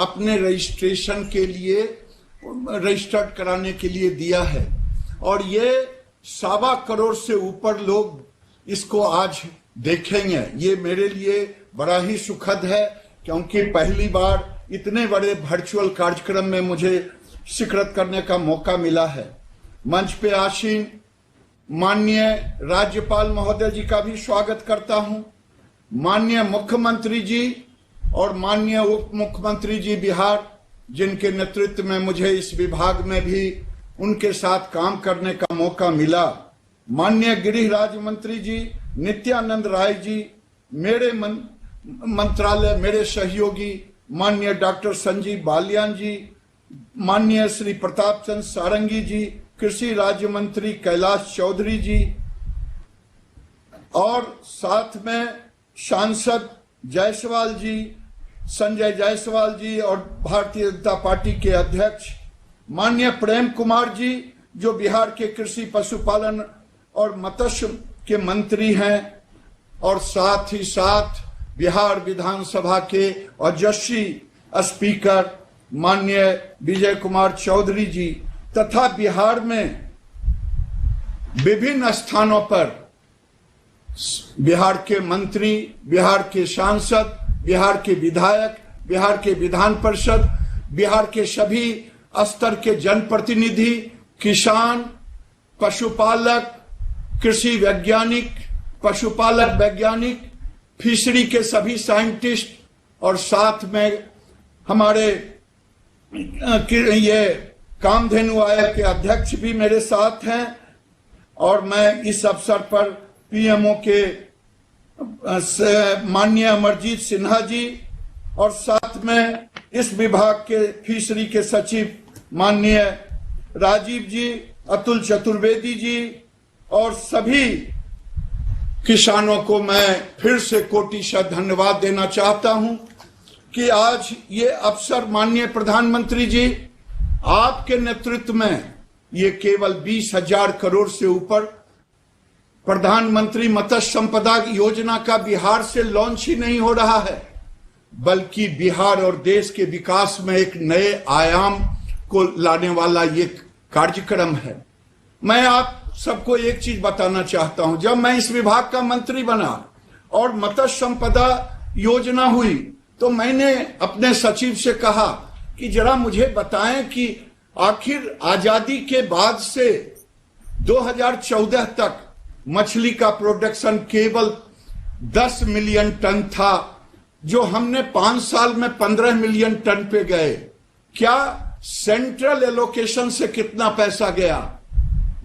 अपने रजिस्ट्रेशन के लिए रजिस्टर्ड कराने के लिए दिया है और ये 1.25 करोड़ से ऊपर लोग इसको आज देखेंगे। ये मेरे लिए बड़ा ही सुखद है क्योंकि पहली बार इतने बड़े वर्चुअल कार्यक्रम में मुझे शिरकत करने का मौका मिला है। मंच पे आसीन माननीय राज्यपाल महोदय जी का भी स्वागत करता हूं, माननीय मुख्यमंत्री जी और माननीय उप मुख्यमंत्री जी बिहार, जिनके नेतृत्व में मुझे इस विभाग में भी उनके साथ काम करने का मौका मिला, माननीय गृह राज्य मंत्री जी नित्यानंद राय जी, मेरे मंत्रालय मेरे सहयोगी माननीय डॉक्टर संजीव बालियान जी, माननीय श्री प्रताप चंद्र सारंगी जी, कृषि राज्य मंत्री कैलाश चौधरी जी और साथ में सांसद जायसवाल जी, संजय जायसवाल जी और भारतीय जनता पार्टी के अध्यक्ष माननीय प्रेम कुमार जी, जो बिहार के कृषि पशुपालन और मत्स्य के मंत्री हैं, और साथ ही साथ बिहार विधानसभा के ओजस्वी स्पीकर माननीय विजय कुमार चौधरी जी तथा बिहार में विभिन्न स्थानों पर बिहार के मंत्री, बिहार के सांसद, बिहार के विधायक, बिहार के विधान परिषद, बिहार के सभी स्तर के जनप्रतिनिधि, किसान, पशुपालक, कृषि वैज्ञानिक, पशुपालक वैज्ञानिक, फिशरी के सभी साइंटिस्ट और साथ में हमारे ये कामधेनु आयोग के अध्यक्ष भी मेरे साथ हैं। और मैं इस अवसर पर पीएमओ के माननीय अमरजीत सिन्हा जी और साथ में इस विभाग के फिशरी के सचिव माननीय राजीव जी, अतुल चतुर्वेदी जी और सभी किसानों को मैं फिर से कोटिशः धन्यवाद देना चाहता हूं कि आज ये अवसर माननीय प्रधानमंत्री जी आपके नेतृत्व में ये केवल 20,000 करोड़ से ऊपर प्रधानमंत्री मत्स्य संपदा योजना का बिहार से लॉन्च ही नहीं हो रहा है, बल्कि बिहार और देश के विकास में एक नए आयाम को लाने वाला ये कार्यक्रम है। मैं आप सबको एक चीज बताना चाहता हूं, जब मैं इस विभाग का मंत्री बना और मत्स्य संपदा योजना हुई तो मैंने अपने सचिव से कहा कि जरा मुझे बताएं कि आखिर आजादी के बाद से 2014 तक मछली का प्रोडक्शन केवल 10 मिलियन टन था, जो हमने 5 साल में 15 मिलियन टन पे गए। क्या सेंट्रल एलोकेशन से कितना पैसा गया?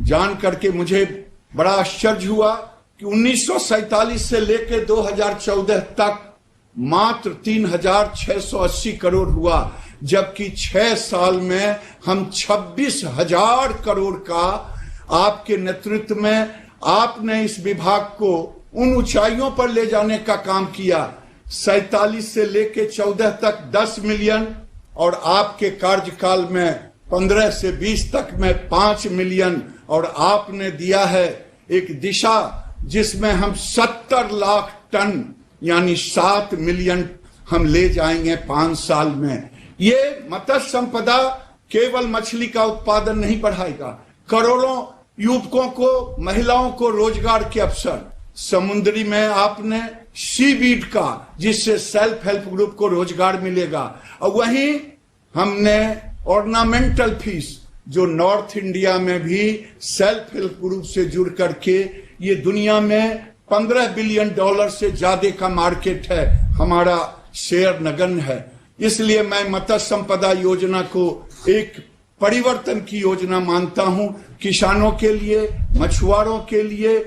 जान करके मुझे बड़ा आश्चर्य हुआ कि 1947 से लेकर 2014 तक मात्र 3,680 करोड़ हुआ, जबकि 6 साल में हम 26,000 करोड़ का आपके नेतृत्व में आपने इस विभाग को उन ऊंचाइयों पर ले जाने का काम किया। 47 से लेकर 14 तक 10 मिलियन और आपके कार्यकाल में 15 से 20 तक में 5 मिलियन, और आपने दिया है एक दिशा जिसमें हम 70 लाख टन यानी 7 मिलियन हम ले जाएंगे 5 साल में। ये मत्स्य संपदा केवल मछली का उत्पादन नहीं बढ़ाएगा, करोड़ों युवकों को, महिलाओं को रोजगार के अवसर, समुद्री में आपने सीवीड का जिससे सेल्फ हेल्प ग्रुप को रोजगार मिलेगा, और वहीं हमने ऑर्नामेंटल फिश जो नॉर्थ इंडिया में भी सेल्फ हेल्प ग्रुप से जुड़ करके ये दुनिया में $15 बिलियन से ज्यादा का मार्केट है, हमारा शेयर नगण्य है। इसलिए मैं मत्स्य संपदा योजना को एक परिवर्तन की योजना मानता हूं, किसानों के लिए, मछुआरों के लिए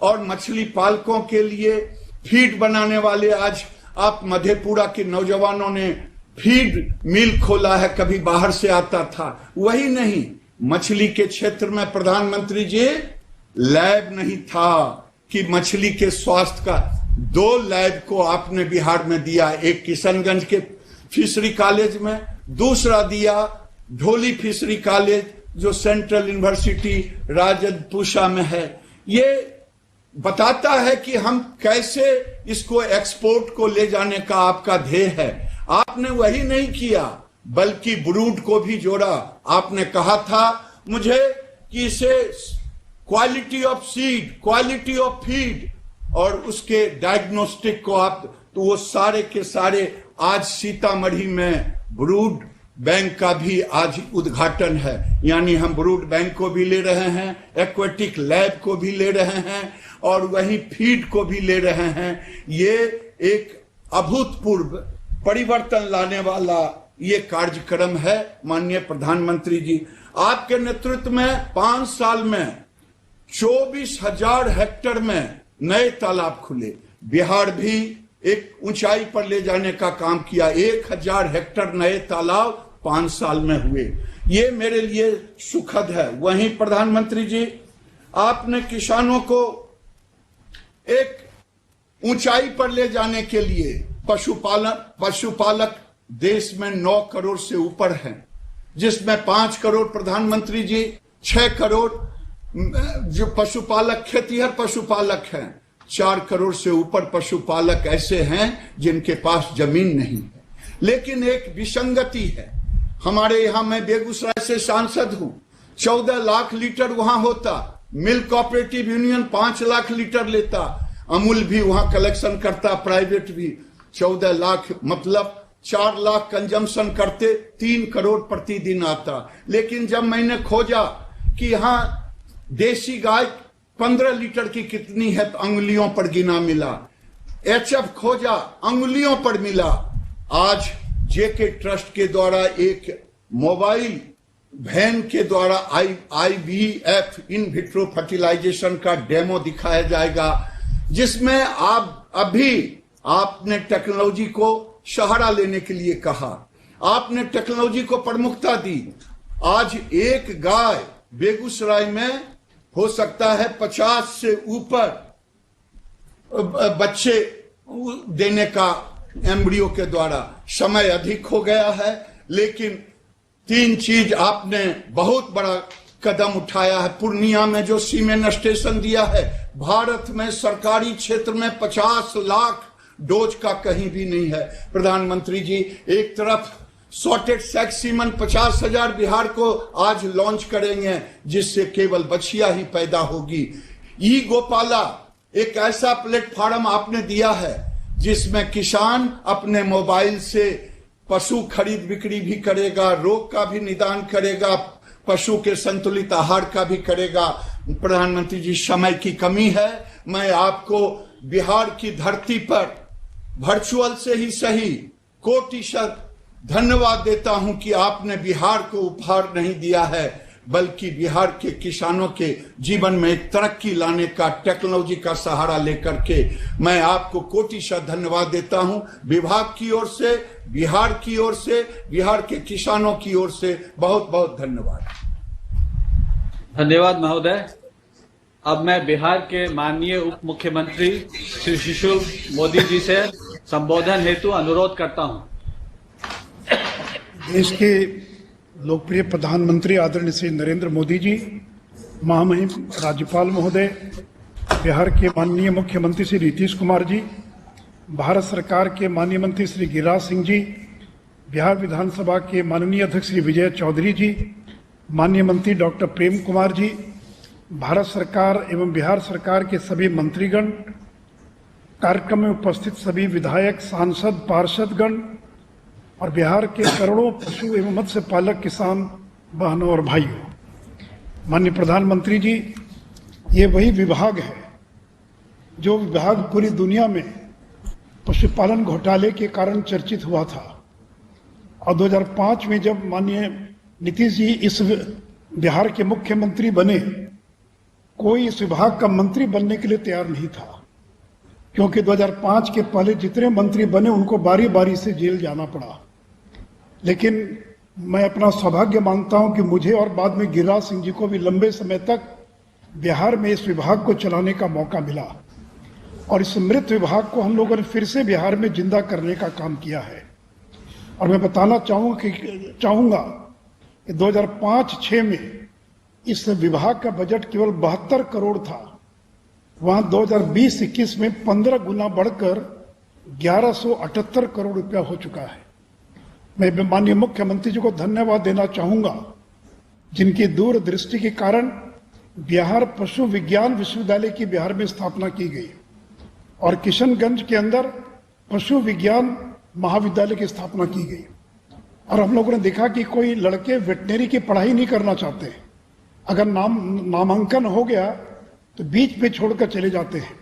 और मछली पालकों के लिए। फीड बनाने वाले, आज आप मधेपुरा के नौजवानों ने फीड मिल खोला है, कभी बाहर से आता था, वही नहीं, मछली के क्षेत्र में प्रधानमंत्री जी लैब नहीं था कि मछली के स्वास्थ्य का 2 लैब को आपने बिहार में दिया, एक किशनगंज के फिशरी कॉलेज में, दूसरा दिया ढोली फिशरी कॉलेज जो सेंट्रल यूनिवर्सिटी राजपूषा में है। ये बताता है कि हम कैसे इसको एक्सपोर्ट को ले जाने का आपका ध्येय है। आपने वही नहीं किया बल्कि ब्रूड को भी जोड़ा। आपने कहा था मुझे कि इसे quality of seed, quality of feed और उसके डायग्नोस्टिक को आप, तो वो सारे के सारे आज सीतामढ़ी में ब्रूड बैंक का भी आज उद्घाटन है। यानी हम ब्रूड बैंक को भी ले रहे हैं, एक्वेटिक लैब को भी ले रहे हैं और वहीं फीड को भी ले रहे हैं। ये एक अभूतपूर्व परिवर्तन लाने वाला ये कार्यक्रम है। माननीय प्रधानमंत्री जी, आपके नेतृत्व में 5 साल में 24,000 हेक्टेयर में नए तालाब खुले। बिहार भी एक ऊंचाई पर ले जाने का काम किया। 1,000 हेक्टेयर नए तालाब 5 साल में हुए। ये मेरे लिए सुखद है। वहीं प्रधानमंत्री जी, आपने किसानों को एक ऊंचाई पर ले जाने के लिए पशुपालक देश में 9 करोड़ से ऊपर हैं, जिसमें 5 करोड़ प्रधानमंत्री जी, 6 करोड़ जो पशुपालक खेतीहर पशुपालक हैं, 4 करोड़ से ऊपर पशुपालक ऐसे हैं जिनके पास जमीन नहीं है। लेकिन एक विसंगति है। हमारे यहां, मैं बेगूसराय से सांसद हूं, 14 लाख लीटर वहां होता, milk cooperative union 5 lakh litre लेता, अमूल भी वहां कलेक्शन करता, प्राइवेट भी। 14 लाख मतलब 4 लाख कंजम्पशन करते, 3 करोड़ प्रतिदिन आता। लेकिन जब मैंने खोजा कि यहां देसी गाय 15 लीटर की कितनी है, तो अंगुलियों पर गिना मिला। एचएफ खोजा, अंगुलियों पर मिला। आज जेके ट्रस्ट के द्वारा एक मोबाइल वैन के द्वारा IVF इन विट्रो फर्टिलाइजेशन का डेमो दिखाया जाएगा, जिसमें आपने टेक्नोलॉजी को सहारा लेने के लिए कहा, आपने टेक्नोलॉजी को प्रमुखता दी। आज एक गाय बेगूसराय में हो सकता है 50 से ऊपर बच्चे देने का एम्ब्रियो के द्वारा। समय अधिक हो गया है, लेकिन 3 चीज आपने बहुत बड़ा कदम उठाया है। पूर्णिया में जो सीमेन स्टेशन दिया है, भारत में सरकारी क्षेत्र में 50 लाख डोज का कहीं भी नहीं है। प्रधानमंत्री जी, एक तरफ सॉर्टेड सेक्स सीमन 50,000 बिहार को आज लॉन्च करेंगे, जिससे केवल बछिया ही पैदा होगी। ई गोपाला एक ऐसा प्लेटफॉर्म आपने दिया है जिसमें किसान अपने मोबाइल से पशु खरीद बिक्री भी करेगा, रोग का भी निदान करेगा, पशु के संतुलित आहार का भी करेगा। प्रधानमंत्री जी, समय की कमी है, मैं आपको बिहार की धरती पर वर्चुअल से ही सही कोटिशत धन्यवाद देता हूं कि आपने बिहार को उपहार नहीं दिया है, बल्कि बिहार के किसानों के जीवन में एक तरक्की लाने का टेक्नोलॉजी का सहारा लेकर के मैं आपको कोटिशत धन्यवाद देता हूं। विभाग की ओर से, बिहार की ओर से, बिहार के किसानों की ओर से बहुत बहुत धन्यवाद। धन्यवाद महोदय। अब मैं बिहार के माननीय उप मुख्यमंत्री श्री सुशील मोदी जी से संबोधन हेतु अनुरोध करता हूं। देश के लोकप्रिय प्रधानमंत्री आदरणीय श्री नरेंद्र मोदी जी, महामहिम राज्यपाल महोदय, बिहार के माननीय मुख्यमंत्री श्री नीतीश कुमार जी, भारत सरकार के माननीय मंत्री श्री गिरिराज सिंह जी, बिहार विधानसभा के माननीय अध्यक्ष श्री विजय चौधरी जी, माननीय मंत्री डॉक्टर प्रेम कुमार जी, भारत सरकार एवं बिहार सरकार के सभी मंत्रीगण, कार्यक्रम में उपस्थित सभी विधायक, सांसद, पार्षदगण और बिहार के करोड़ों पशु एवं मत्स्य पालक किसान बहनों और भाइयों, माननीय प्रधानमंत्री जी, ये वही विभाग है जो विभाग पूरी दुनिया में पशुपालन घोटाले के कारण चर्चित हुआ था। और 2005 में जब माननीय नीतीश जी इस बिहार के मुख्यमंत्री बने, कोई इस विभाग का मंत्री बनने के लिए तैयार नहीं था, क्योंकि 2005 के पहले जितने मंत्री बने उनको बारी बारी से जेल जाना पड़ा। लेकिन मैं अपना सौभाग्य मानता हूं कि मुझे और बाद में गिरिराज सिंह जी को भी लंबे समय तक बिहार में इस विभाग को चलाने का मौका मिला और इस मृत विभाग को हम लोगों ने फिर से बिहार में जिंदा करने का काम किया है। और मैं बताना चाहूंगा कि 2005-06 में इस विभाग का बजट केवल 72 करोड़ था, वहां 2020-21 में 15 गुना बढ़कर 1178 करोड़ रुपया हो चुका है। मैं माननीय मुख्यमंत्री जी को धन्यवाद देना चाहूंगा, जिनकी दूरदृष्टि के कारण बिहार पशु विज्ञान विश्वविद्यालय की बिहार में स्थापना की गई और किशनगंज के अंदर पशु विज्ञान महाविद्यालय की स्थापना की गई। और हम लोगों ने देखा कि कोई लड़के वेटनरी की पढ़ाई नहीं करना चाहते, अगर नामांकन हो गया तो बीच में छोड़कर चले जाते हैं।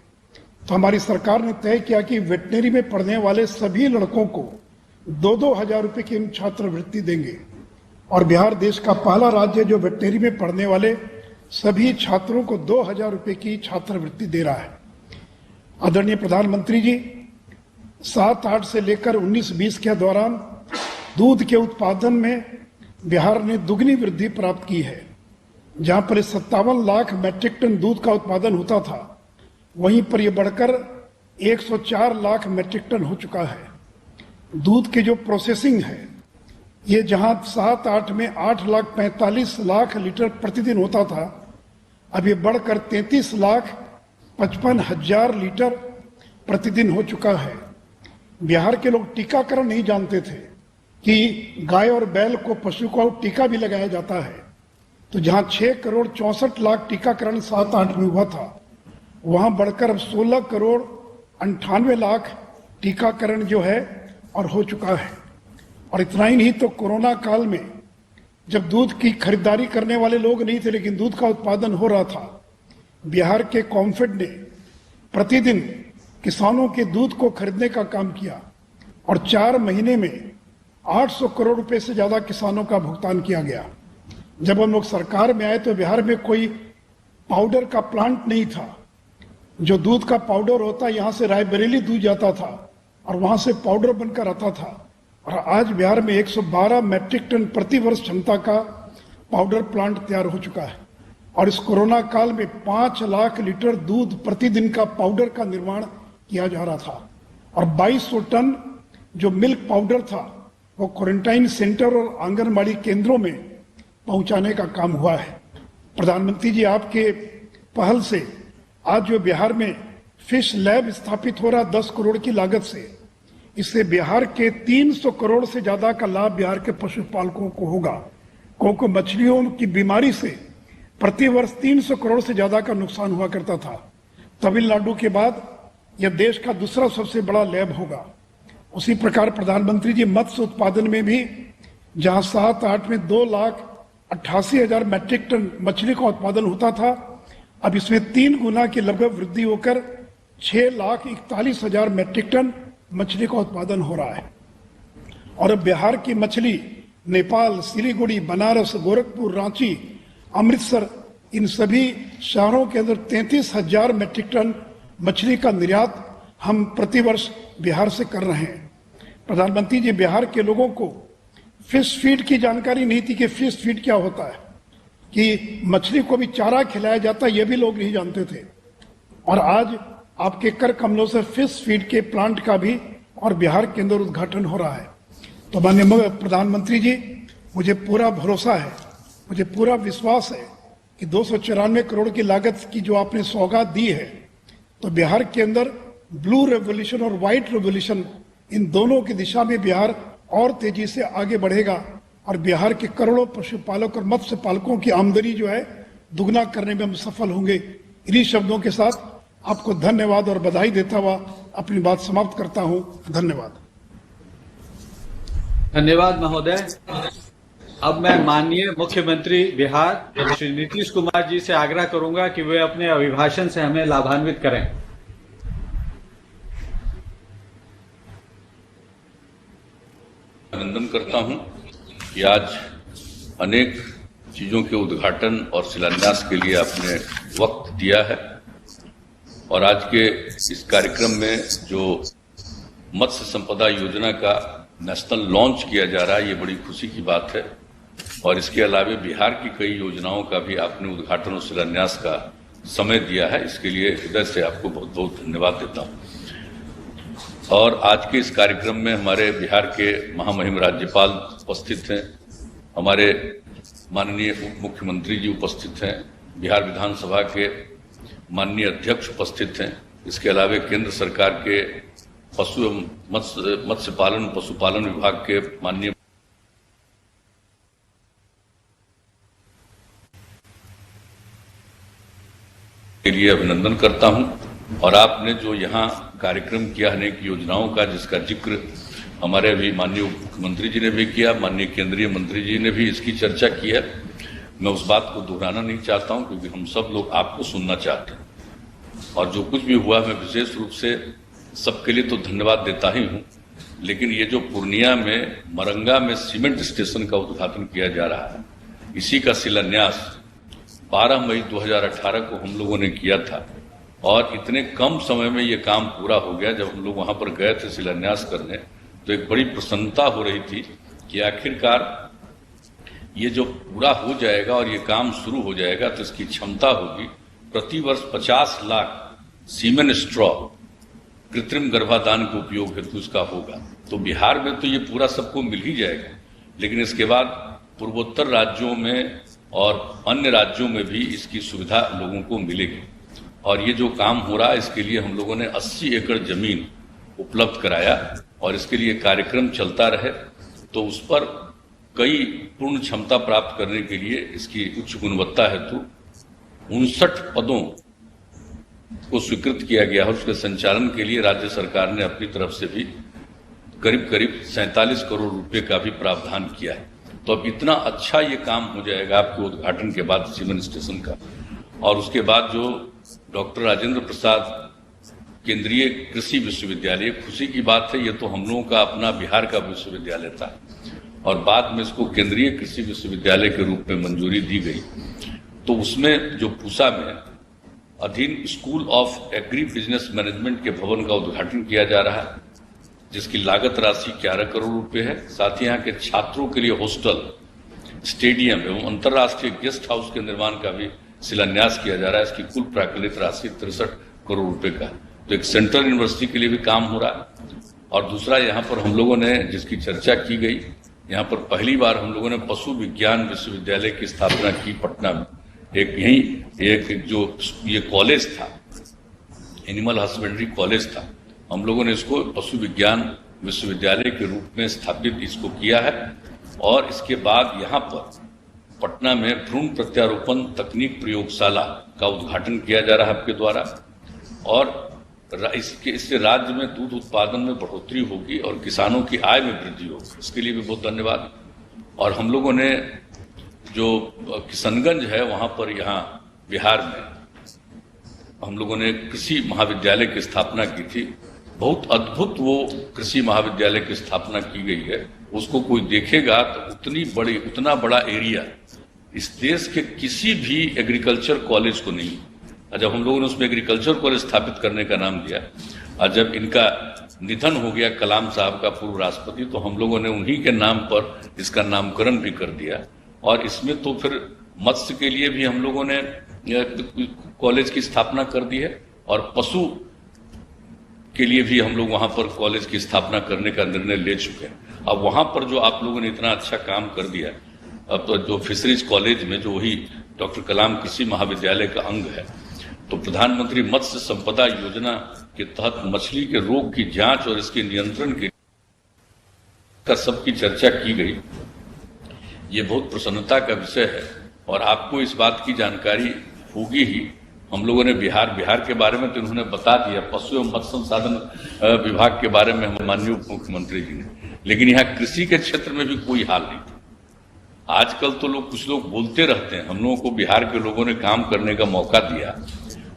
तो हमारी सरकार ने तय किया कि वेटनरी में पढ़ने वाले सभी लड़कों को 2-2 हजार रुपए की छात्रवृत्ति देंगे और बिहार देश का पहला राज्य है जो वेटनरी में पढ़ने वाले सभी छात्रों को 2 हजार रुपए की छात्रवृत्ति दे रहा है। आदरणीय प्रधानमंत्री जी, 7-8 से लेकर 19-20 के दौरान दूध के उत्पादन में बिहार ने दुगनी वृद्धि प्राप्त की है। जहां पर 57 लाख मैट्रिक टन दूध का उत्पादन होता था, वहीं पर यह बढ़कर 104 लाख मैट्रिक टन हो चुका है। दूध के जो प्रोसेसिंग है, ये जहां 7-8 में 8,45,00,000 लीटर प्रतिदिन होता था, अब ये बढ़कर 33,55,000 लीटर प्रतिदिन हो चुका है। बिहार के लोग टीकाकरण नहीं जानते थे कि गाय और बैल को, पशु को टीका भी लगाया जाता है। तो जहां 6 करोड़ 64 लाख टीकाकरण 7-8 में हुआ था, वहां बढ़कर अब 16 करोड़ 98 लाख टीकाकरण जो है और हो चुका है। और इतना ही नहीं तो कोरोना काल में जब दूध की खरीदारी करने वाले लोग नहीं थे लेकिन दूध का उत्पादन हो रहा था, बिहार के कॉम्फेड ने प्रतिदिन किसानों के दूध को खरीदने का काम किया और 4 महीने में 800 करोड़ रुपए से ज्यादा किसानों का भुगतान किया गया। जब हम लोग सरकार में आए तो बिहार में कोई पाउडर का प्लांट नहीं था। जो दूध का पाउडर होता, यहां से रायबरेली दूध जाता था और वहां से पाउडर बनकर आता था। और आज बिहार में 112 मैट्रिक टन प्रति वर्ष क्षमता का पाउडर प्लांट तैयार हो चुका है। और इस कोरोना काल में 5 लाख लीटर दूध प्रतिदिन का पाउडर का निर्माण किया जा रहा था और 2200 टन जो मिल्क पाउडर था वो क्वारंटाइन सेंटर और आंगनबाड़ी केंद्रों में पहुंचाने का काम हुआ है। प्रधानमंत्री जी, आपके पहल से आज जो बिहार में फिश लैब स्थापित हो रहा 10 करोड़ की लागत से, इससे बिहार के 300 करोड़ से ज्यादा का लाभ बिहार के पशुपालकों को होगा। क्योंकि मछलियों की बीमारी से प्रति वर्ष 300 करोड़ से ज्यादा का नुकसान हुआ करता था। तमिलनाडु के बाद यह देश का दूसरा सबसे बड़ा लैब होगा। उसी प्रकार प्रधानमंत्री जी, मत्स्य उत्पादन में भी जहां 7-8 में 2,88,000 मैट्रिक टन मछली का उत्पादन होता था, अब इसमें 3 गुना की लगभग वृद्धि होकर 6,41,000 मैट्रिक टन मछली का उत्पादन हो रहा है। और अब बिहार की मछली नेपाल, सिलीगुड़ी, बनारस, गोरखपुर, रांची, अमृतसर, इन सभी शहरों के अंदर 33,000 मैट्रिक टन मछली का निर्यात हम प्रतिवर्ष बिहार से कर रहे हैं। प्रधानमंत्री जी, बिहार के लोगों को फिश फीड की जानकारी नहीं थी कि फिश फीड क्या होता है, कि मछली को भी चारा खिलाया जाता है, ये भी लोग नहीं जानते थे। और आज आपके कर कमलों से फिश फीड के प्लांट का भी और बिहार के अंदर उद्घाटन हो रहा है। तो माननीय प्रधानमंत्री जी, मुझे पूरा भरोसा है, मुझे पूरा विश्वास है कि 294 करोड़ की लागत की जो आपने सौगात दी है, तो बिहार के अंदर ब्लू रेवोल्यूशन और व्हाइट रेवोल्यूशन, इन दोनों की दिशा में बिहार और तेजी से आगे बढ़ेगा और बिहार के करोड़ों पशुपालक और मत्स्य पालकों की आमदनी जो है दुगना करने में हम सफल होंगे। इन्हीं शब्दों के साथ आपको धन्यवाद और बधाई देता हुआ अपनी बात समाप्त करता हूं। धन्यवाद। धन्यवाद महोदय। अब मैं माननीय मुख्यमंत्री बिहार श्री नीतीश कुमार जी से आग्रह करूंगा कि वे अपने अभिभाषण से हमें लाभान्वित करें। अभिनंदन करता हूं कि आज अनेक चीजों के उद्घाटन और शिलान्यास के लिए आपने वक्त दिया है और आज के इस कार्यक्रम में जो मत्स्य संपदा योजना का नेशनल लॉन्च किया जा रहा है, ये बड़ी खुशी की बात है। और इसके अलावा बिहार की कई योजनाओं का भी आपने उद्घाटन और शिलान्यास का समय दिया है, इसके लिए हृदय से आपको बहुत बहुत धन्यवाद देता हूं। और आज के इस कार्यक्रम में हमारे बिहार के महामहिम राज्यपाल उपस्थित हैं, हमारे माननीय उप मुख्यमंत्री जी उपस्थित हैं, बिहार विधानसभा के माननीय अध्यक्ष उपस्थित हैं। इसके अलावा केंद्र सरकार के मत्स्य पालन पशुपालन विभाग के माननीय के लिए अभिनंदन करता हूं। और आपने जो यहाँ कार्यक्रम किया, अनेक योजनाओं का जिसका जिक्र हमारे अभी माननीय मुख्यमंत्री जी ने भी किया, माननीय केंद्रीय मंत्री जी ने भी इसकी चर्चा की है। मैं उस बात को दोहराना नहीं चाहता हूं, क्योंकि हम सब लोग आपको सुनना चाहते हैं। और जो कुछ भी हुआ, मैं विशेष रूप से सबके लिए तो धन्यवाद देता ही हूं, लेकिन ये जो पूर्णिया में मरंगा में सीमेंट स्टेशन का उद्घाटन किया जा रहा है, इसी का शिलान्यास 12 मई 2018 को हम लोगों ने किया था। और इतने कम समय में ये काम पूरा हो गया। जब हम लोग वहां पर गए थे शिलान्यास करने, तो एक बड़ी प्रसन्नता हो रही थी कि आखिरकार ये जो पूरा हो जाएगा और ये काम शुरू हो जाएगा, तो इसकी क्षमता होगी प्रतिवर्ष 50 लाख सीमेन स्ट्रॉ कृत्रिम गर्भाधान के उपयोग हेतु इसका होगा। तो बिहार में तो ये पूरा सबको मिल ही जाएगा, लेकिन इसके बाद पूर्वोत्तर राज्यों में और अन्य राज्यों में भी इसकी सुविधा लोगों को मिलेगी। और ये जो काम हो रहा है, इसके लिए हम लोगों ने 80 एकड़ जमीन उपलब्ध कराया और इसके लिए कार्यक्रम चलता रहे। तो उस पर कई पूर्ण क्षमता प्राप्त करने के लिए इसकी उच्च गुणवत्ता हेतु 59 पदों को स्वीकृत किया गया है। उसके संचालन के लिए राज्य सरकार ने अपनी तरफ से भी करीब 47 करोड़ रुपए का भी प्रावधान किया है। तो अब इतना अच्छा ये काम हो जाएगा आपके उद्घाटन के बाद सीमेंट स्टेशन का। और उसके बाद जो डॉक्टर राजेंद्र प्रसाद केंद्रीय कृषि विश्वविद्यालय, खुशी की बात है, ये तो हम लोगों का अपना बिहार का विश्वविद्यालय था और बाद में इसको केंद्रीय कृषि विश्वविद्यालय के रूप में मंजूरी दी गई। तो उसमें जो पूसा में अधीन school of agri business management के भवन का उद्घाटन किया जा रहा है, जिसकी लागत राशि 11 करोड़ रुपए है। साथ ही यहाँ के छात्रों के लिए हॉस्टल, स्टेडियम एवं अंतर्राष्ट्रीय गेस्ट हाउस के निर्माण का भी शिलान्यास किया जा रहा है। इसकी कुल प्राकलित राशि 63 करोड़ रुपए का है। तो एक सेंट्रल यूनिवर्सिटी के लिए भी काम हो रहा है। और दूसरा, यहाँ पर हम लोगों ने जिसकी चर्चा की गई, यहाँ पर पहली बार हम लोगों ने पशु विज्ञान विश्वविद्यालय की स्थापना की पटना में। एक जो ये कॉलेज था, एनिमल हस्बेंड्री कॉलेज था, हम लोगों ने इसको पशु विज्ञान विश्वविद्यालय के रूप में स्थापित इसको किया है। और इसके बाद यहाँ पर पटना में भ्रूण प्रत्यारोपण तकनीक प्रयोगशाला का उद्घाटन किया जा रहा है आपके द्वारा। और इससे राज्य में दूध उत्पादन में बढ़ोतरी होगी और किसानों की आय में वृद्धि होगी। इसके लिए भी बहुत धन्यवाद। और हम लोगों ने जो किशनगंज है, वहां पर यहाँ बिहार में हम लोगों ने कृषि महाविद्यालय की स्थापना की थी। बहुत अद्भुत वो कृषि महाविद्यालय की स्थापना की गई है। उसको कोई देखेगा तो उतना बड़ा एरिया इस देश के किसी भी एग्रीकल्चर कॉलेज को नहीं। जब हम लोगों ने उसमें एग्रीकल्चर कॉलेज स्थापित करने का नाम दिया, और जब इनका निधन हो गया कलाम साहब का, पूर्व राष्ट्रपति, तो हम लोगों ने उन्हीं के नाम पर इसका नामकरण भी कर दिया। और इसमें तो फिर मत्स्य के लिए भी हम लोगों ने कॉलेज की स्थापना कर दी है और पशु के लिए भी हम लोग वहां पर कॉलेज की स्थापना करने का निर्णय ले चुके हैं। अब वहां पर जो आप लोगों ने इतना अच्छा काम कर दिया, अब तो जो फिशरीज कॉलेज में जो वही डॉक्टर कलाम कृषि महाविद्यालय का अंग है, तो प्रधानमंत्री मत्स्य संपदा योजना के तहत मछली के रोग की जांच और इसके नियंत्रण के का सबकी चर्चा की गई। ये बहुत प्रसन्नता का विषय है और आपको इस बात की जानकारी होगी ही। हम लोगों ने बिहार के बारे में तो उन्होंने बता दिया, पशु एवं मत्स्य संसाधन विभाग के बारे में हम माननीय उप मुख्यमंत्री जी ने, लेकिन यहाँ कृषि के क्षेत्र में भी कोई हाल नहीं था। आजकल तो कुछ लोग बोलते रहते हैं। हम लोगों को बिहार के लोगों ने काम करने का मौका दिया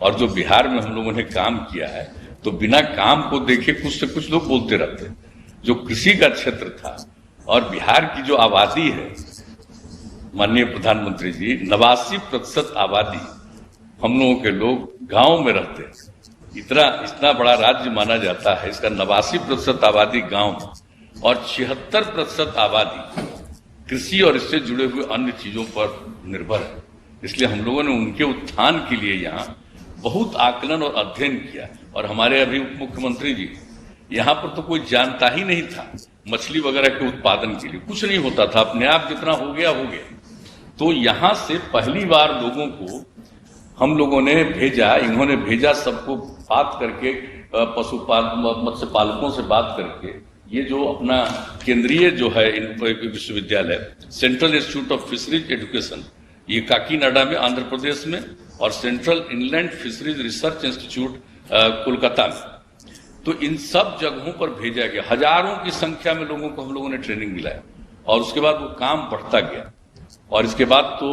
और जो बिहार में हम लोगों ने काम किया है, तो बिना काम को देखे कुछ से कुछ लोग बोलते रहते हैं। जो कृषि का क्षेत्र था और बिहार की जो आबादी है, माननीय प्रधानमंत्री जी, 89% आबादी हम लोगों के लोग गांव में रहते हैं। इतना बड़ा राज्य माना जाता है, इसका 89% आबादी गांव में और 76% आबादी कृषि और इससे जुड़े हुए अन्य चीजों पर निर्भर है। इसलिए हम लोगों ने उनके उत्थान के लिए यहाँ बहुत आकलन और अध्ययन किया। और हमारे अभी उप मुख्यमंत्री जी, यहाँ पर तो कोई जानता ही नहीं था मछली वगैरह के उत्पादन के लिए, कुछ नहीं होता था, अपने आप जितना हो गया। तो यहाँ से पहली बार लोगों को हम लोगों ने भेजा, इन्होंने भेजा सबको बात करके, मत्स्य पालकों से बात करके, ये जो अपना केंद्रीय जो है विश्वविद्यालय, central institute of fisheries education, ये काकीनाडा में आंध्र प्रदेश में और central inland fisheries research institute Kolkata में। तो इन सब जगहों पर भेजा गया, हजारों की संख्या में लोगों को हम लोगों ने ट्रेनिंग मिलाया और उसके बाद वो काम बढ़ता गया। और इसके बाद तो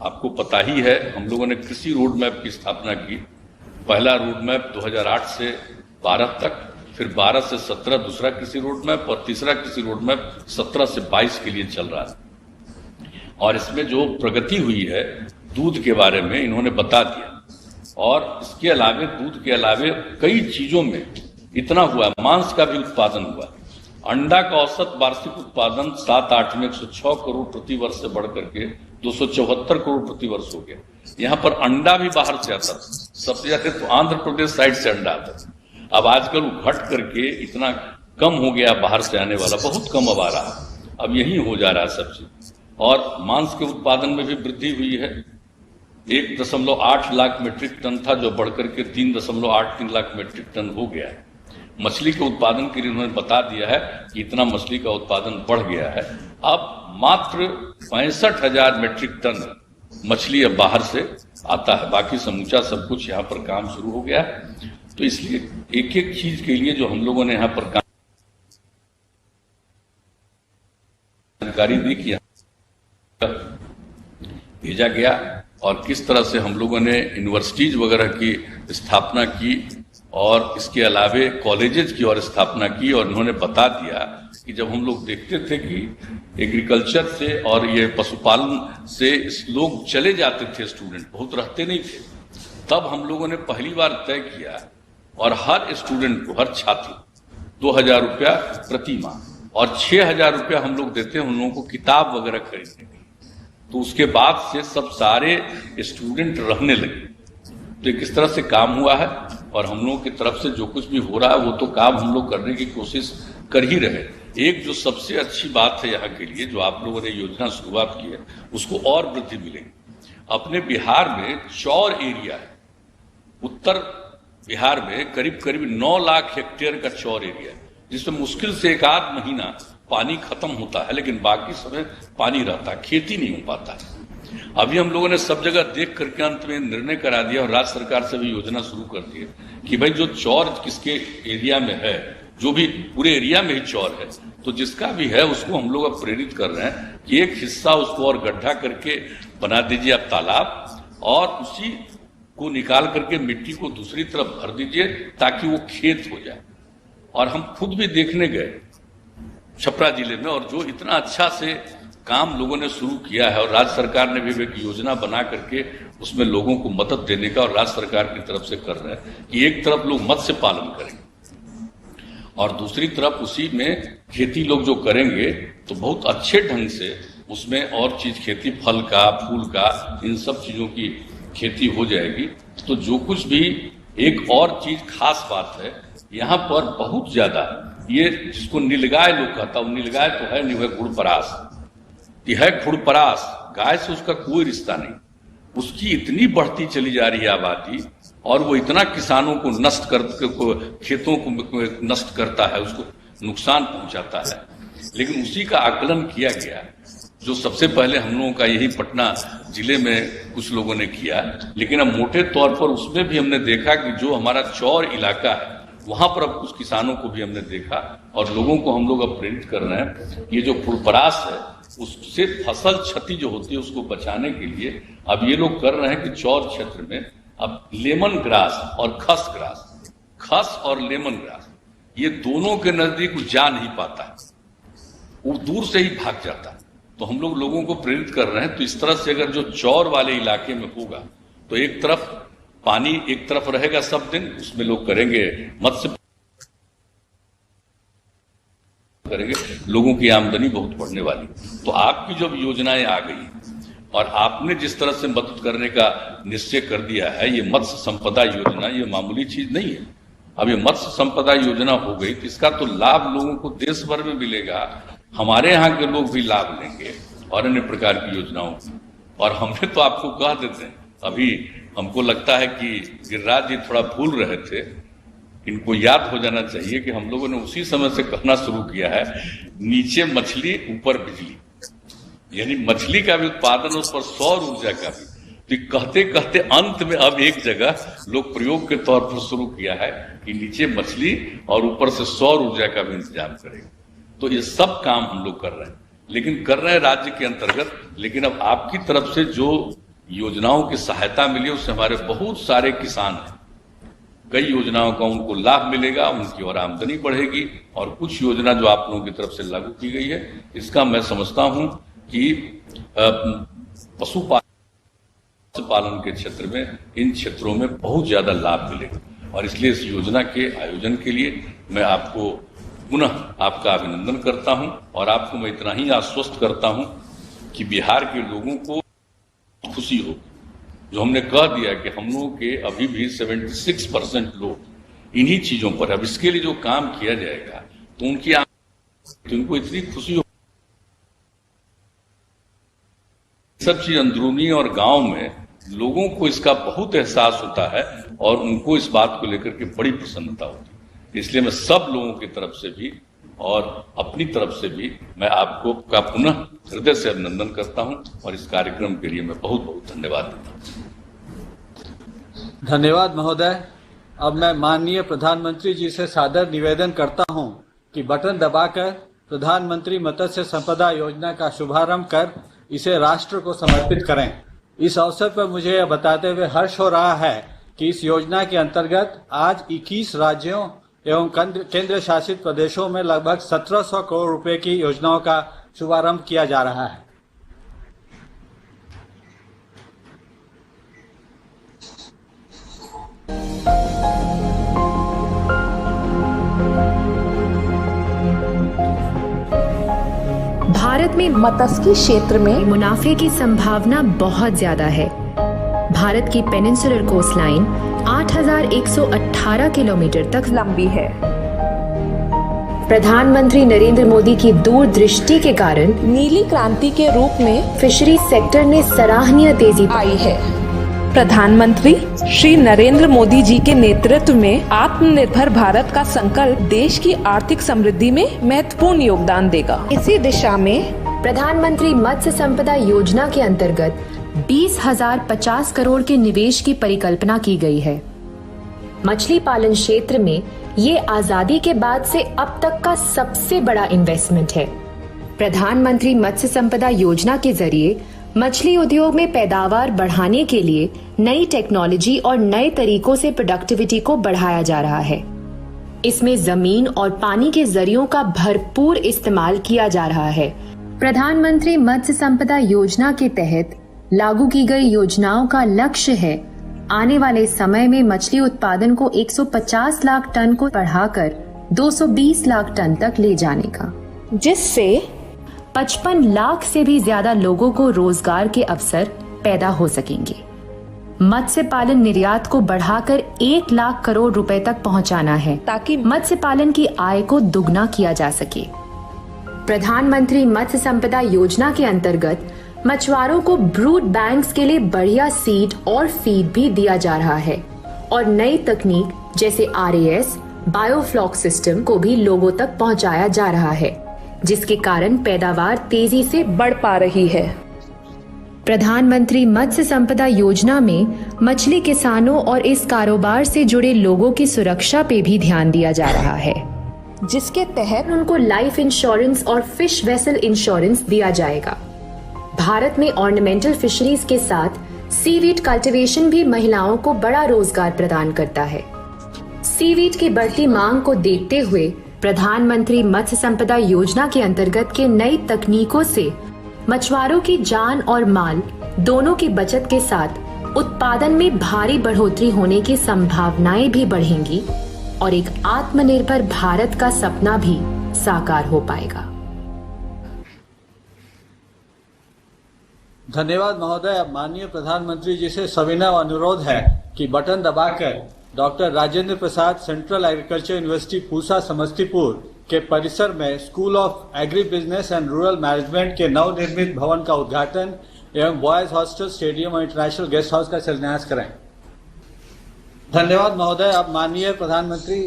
आपको पता ही है, हम लोगों ने कृषि रोड मैप की स्थापना की। पहला रोड मैप 2008 से 12 तक, फिर 12 से 17 दूसरा कृषि रोड मैप और तीसरा कृषि रोड मैप 17 से 22 के लिए चल रहा है। और इसमें जो प्रगति हुई है दूध के बारे में इन्होंने बता दिया। और इसके अलावे दूध के अलावे कई चीजों में इतना हुआ, मांस का भी उत्पादन हुआ। अंडा का औसत वार्षिक उत्पादन 7-8 में 106 करोड़ प्रति वर्ष से बढ़कर के 274 करोड़ प्रति वर्ष हो गया। यहाँ पर अंडा भी बाहर से आता था, सबसे ज्यादा तो आंध्र प्रदेश साइड से अंडा आता था। अब आजकल वो घट करके इतना कम हो गया, बाहर से आने वाला बहुत कम अब आ रहा है, अब यही हो जा रहा है सब चीज। और मांस के उत्पादन में भी वृद्धि हुई है। 1.8 लाख मीट्रिक टन था जो बढ़कर के 3.83 लाख मीट्रिक टन हो गया है। मछली के उत्पादन के लिए उन्होंने बता दिया है कि इतना मछली का उत्पादन बढ़ गया है। अब मात्र 65,000 मीट्रिक टन मछली अब बाहर से आता है, बाकी समूचा सब कुछ यहाँ पर काम शुरू हो गया है। तो इसलिए एक एक चीज के लिए जो हम लोगों ने यहाँ पर जानकारी दी कि भेजा गया और किस तरह से हम लोगों ने यूनिवर्सिटीज वगैरह की स्थापना की और इसके अलावे कॉलेजेस की और स्थापना की। और उन्होंने बता दिया कि जब हम लोग देखते थे कि एग्रीकल्चर से और ये पशुपालन से लोग चले जाते थे, स्टूडेंट बहुत रहते नहीं थे, तब हम लोगों ने पहली बार तय किया और हर स्टूडेंट को, हर छात्र 2,000 रुपया प्रति माह और 6,000 रुपया हम लोग देते हैं उन लोगों को किताब वगैरह खरीदने के। तो उसके बाद से सब सारे स्टूडेंट रहने लगे। तो किस तरह से काम हुआ है और हम लोगों की तरफ से जो कुछ भी हो रहा है वो तो काम हम लोग करने की कोशिश कर ही रहे। एक जो सबसे अच्छी बात है यहाँ के लिए, जो आप लोगों ने योजना शुरुआत की है, उसको और वृद्धि मिलेगी। अपने बिहार में चौर एरिया है, उत्तर बिहार में करीब करीब 9 लाख हेक्टेयर का चौर एरिया है, जिसमें मुश्किल से 1-8 महीना पानी खत्म होता है, लेकिन बाकी समय पानी रहता है, खेती नहीं हो पाता है। अभी हम लोगों ने सब जगह देख करके अंत में निर्णय करा दिया और राज्य सरकार से भी योजना शुरू कर दी है कि भाई जो चौर किसके एरिया में है, जो भी पूरे एरिया में ही चौर है, तो जिसका भी है उसको हम लोग अब प्रेरित कर रहे हैं कि एक हिस्सा उसको और गड्ढा करके बना दीजिए आप तालाब, और उसी को निकाल करके मिट्टी को दूसरी तरफ भर दीजिए ताकि वो खेत हो जाए। और हम खुद भी देखने गए छपरा जिले में, और जो इतना अच्छा से काम लोगों ने शुरू किया है और राज्य सरकार ने भी एक योजना बना करके उसमें लोगों को मदद देने का और राज्य सरकार की तरफ से कर रहे हैं कि एक तरफ लोग मत्स्य पालन करेंगे और दूसरी तरफ उसी में खेती लोग जो करेंगे तो बहुत अच्छे ढंग से उसमें और चीज खेती, फल का, फूल का, इन सब चीजों की खेती हो जाएगी। तो जो कुछ भी एक और चीज खास बात है यहाँ पर बहुत ज्यादा, ये जिसको नीलगाय लोग कहता है, नीलगाय तो है नहीं, है गुड़परास, यह है खुड़परास। गाय से उसका कोई रिश्ता नहीं, उसकी इतनी बढ़ती चली जा रही है आबादी और वो इतना किसानों को नष्ट कर, खेतों को नष्ट करता है, उसको नुकसान पहुंचाता है। लेकिन उसी का आकलन किया गया, जो सबसे पहले हम लोगों का यही पटना जिले में कुछ लोगों ने किया, लेकिन अब मोटे तौर पर उसमें भी हमने देखा कि जो हमारा चौर इलाका है वहां पर अब कुछ किसानों को भी हमने देखा और लोगों को हम लोग अब प्रेरित कर रहे हैं। ये जो खुड़परास है उससे फसल क्षति जो होती है उसको बचाने के लिए अब ये लोग कर रहे हैं कि चौर क्षेत्र में अब लेमन ग्रास और खस ग्रास, खस और लेमन ग्रास, ये दोनों के नजदीक जा नहीं पाता है, वो दूर से ही भाग जाता है। तो हम लोग लोगों को प्रेरित कर रहे हैं। तो इस तरह से अगर जो चौर वाले इलाके में होगा तो एक तरफ पानी एक तरफ रहेगा सब दिन, उसमें लोग करेंगे मत्स्य करेंगे, लोगों की आमदनी बहुत बढ़ने वाली। तो आपकी जब योजनाएं आ गई और आपने जिस तरह से मदद करने का निश्चय कर दिया है, ये मत्स्य संपदा योजना ये मामूली चीज नहीं है। अब ये मत्स्य संपदा योजना हो गई तो इसका तो लाभ लोगों को देश भर में मिलेगा, हमारे यहाँ के लोग भी लाभ लेंगे और अन्य प्रकार की योजनाओं की। और हमने तो आपको कह देते हैं, अभी हमको लगता है कि गिरिराज जी थोड़ा भूल रहे थे, इनको याद हो जाना चाहिए कि हम लोगों ने उसी समय से कहना शुरू किया है, नीचे मछली ऊपर बिजली। यानी मछली का भी उत्पादन, उस पर सौर ऊर्जा का भी। तो कहते कहते अंत में अब एक जगह लोग प्रयोग के तौर पर शुरू किया है कि नीचे मछली और ऊपर से सौर ऊर्जा का भी इंतजाम करेगा। तो ये सब काम हम लोग कर रहे हैं, लेकिन कर रहे हैं राज्य के अंतर्गत। लेकिन अब आपकी तरफ से जो योजनाओं की सहायता मिली, उससे हमारे बहुत सारे किसान हैं, कई योजनाओं का उनको लाभ मिलेगा, उनकी और आमदनी बढ़ेगी। और कुछ योजना जो आप लोगों की तरफ से लागू की गई है, इसका मैं समझता हूं कि पशुपालन के क्षेत्र में, इन क्षेत्रों में बहुत ज्यादा लाभ मिलेगा। और इसलिए इस योजना के आयोजन के लिए मैं आपको पुनः आपका अभिनंदन करता हूं। और आपको मैं इतना ही आश्वस्त करता हूं कि बिहार के लोगों को खुशी हो, जो हमने कह दिया कि हम लोगों के अभी भी 76% लोग इन्हीं चीजों पर। अब इसके लिए जो काम किया जाएगा तो उनको इतनी खुशी हो। सब चीज अंदरूनी और गांव में लोगों को इसका बहुत एहसास होता है और उनको इस बात को लेकर के बड़ी प्रसन्नता होती है। इसलिए मैं सब लोगों की तरफ से भी और अपनी तरफ से भी मैं आपको का पुनः हृदय से अभिनंदन करता हूं और इस कार्यक्रम के लिए मैं बहुत बहुत धन्यवाद देता हूं। धन्यवाद महोदय। अब मैं माननीय प्रधानमंत्री जी से सादर निवेदन करता हूं कि बटन दबाकर प्रधानमंत्री मत्स्य संपदा योजना का शुभारंभ कर इसे राष्ट्र को समर्पित करें। इस अवसर पर मुझे यह बताते हुए हर्ष हो रहा है कि इस योजना के अंतर्गत आज 21 राज्यों एवं केंद्र शासित प्रदेशों में लगभग 1700 करोड़ रुपए की योजनाओं का शुभारंभ किया जा रहा है। भारत में मत्स्य क्षेत्र में मुनाफे की संभावना बहुत ज्यादा है। भारत की पेनिनसुलर कोस्टलाइन 8,118 किलोमीटर तक लंबी है। प्रधानमंत्री नरेंद्र मोदी की दूरदृष्टि के कारण नीली क्रांति के रूप में फिशरीज सेक्टर में सराहनीय तेजी आई है। प्रधानमंत्री श्री नरेंद्र मोदी जी के नेतृत्व में आत्मनिर्भर भारत का संकल्प देश की आर्थिक समृद्धि में महत्वपूर्ण योगदान देगा। इसी दिशा में प्रधानमंत्री मत्स्य संपदा योजना के अंतर्गत 20,050 करोड़ के निवेश की परिकल्पना की गई है। मछली पालन क्षेत्र में ये आजादी के बाद से अब तक का सबसे बड़ा इन्वेस्टमेंट है। प्रधानमंत्री मत्स्य संपदा योजना के जरिए मछली उद्योग में पैदावार बढ़ाने के लिए नई टेक्नोलॉजी और नए तरीकों से प्रोडक्टिविटी को बढ़ाया जा रहा है। इसमें जमीन और पानी के जरियों का भरपूर इस्तेमाल किया जा रहा है। प्रधानमंत्री मत्स्य संपदा योजना के तहत लागू की गई योजनाओं का लक्ष्य है आने वाले समय में मछली उत्पादन को 150 लाख टन को बढ़ाकर 220 लाख टन तक ले जाने का, जिससे 55 लाख से भी ज्यादा लोगों को रोजगार के अवसर पैदा हो सकेंगे। मत्स्य पालन निर्यात को बढ़ाकर 1 लाख करोड़ रुपए तक पहुंचाना है ताकि मत्स्य पालन की आय को दुगना किया जा सके। प्रधानमंत्री मत्स्य संपदा योजना के अंतर्गत मछुआरों को ब्रूड बैंक्स के लिए बढ़िया सीड और फीड भी दिया जा रहा है और नई तकनीक जैसे RAS, बायोफ्लॉक सिस्टम को भी लोगों तक पहुंचाया जा रहा है, जिसके कारण पैदावार तेजी से बढ़ पा रही है। प्रधानमंत्री मत्स्य संपदा योजना में मछली किसानों और इस कारोबार से जुड़े लोगों की सुरक्षा पे भी ध्यान दिया जा रहा है, जिसके तहत उनको लाइफ इंश्योरेंस और फिश वेसल इंश्योरेंस दिया जाएगा। भारत में ऑर्नामेंटल फिशरीज के साथ सीवीड कल्टीवेशन भी महिलाओं को बड़ा रोजगार प्रदान करता है। सीवीड की बढ़ती मांग को देखते हुए प्रधानमंत्री मत्स्य संपदा योजना के अंतर्गत के नई तकनीकों से मछुआरों की जान और माल दोनों की बचत के साथ उत्पादन में भारी बढ़ोतरी होने की संभावनाएं भी बढ़ेंगी और एक आत्मनिर्भर भारत का सपना भी साकार हो पाएगा। धन्यवाद महोदय। अब माननीय प्रधानमंत्री जी से सविनय अनुरोध है कि बटन दबाकर doctor Rajendra Prasad central agriculture university Pusa Samastipur के परिसर में school of agri business and rural management के नवनिर्मित भवन का उद्घाटन एवं बॉयज हॉस्टल, स्टेडियम और इंटरनेशनल गेस्ट हाउस का शिलान्यास करें। धन्यवाद महोदय। अब माननीय प्रधानमंत्री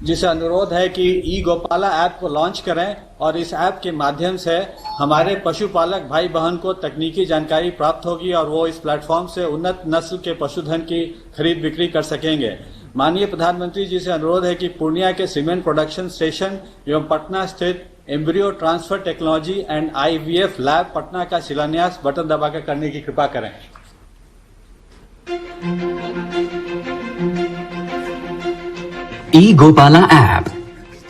जिसे अनुरोध है कि ई गोपाला ऐप को लॉन्च करें और इस ऐप के माध्यम से हमारे पशुपालक भाई बहन को तकनीकी जानकारी प्राप्त होगी और वो इस प्लेटफॉर्म से उन्नत नस्ल के पशुधन की खरीद बिक्री कर सकेंगे। माननीय प्रधानमंत्री जी से अनुरोध है कि पूर्णिया के सीमेंट प्रोडक्शन स्टेशन एवं पटना स्थित embryo transfer technology and IVF lab Patna का शिलान्यास बटन दबाकर करने की कृपा करें। ई गोपाला ऐप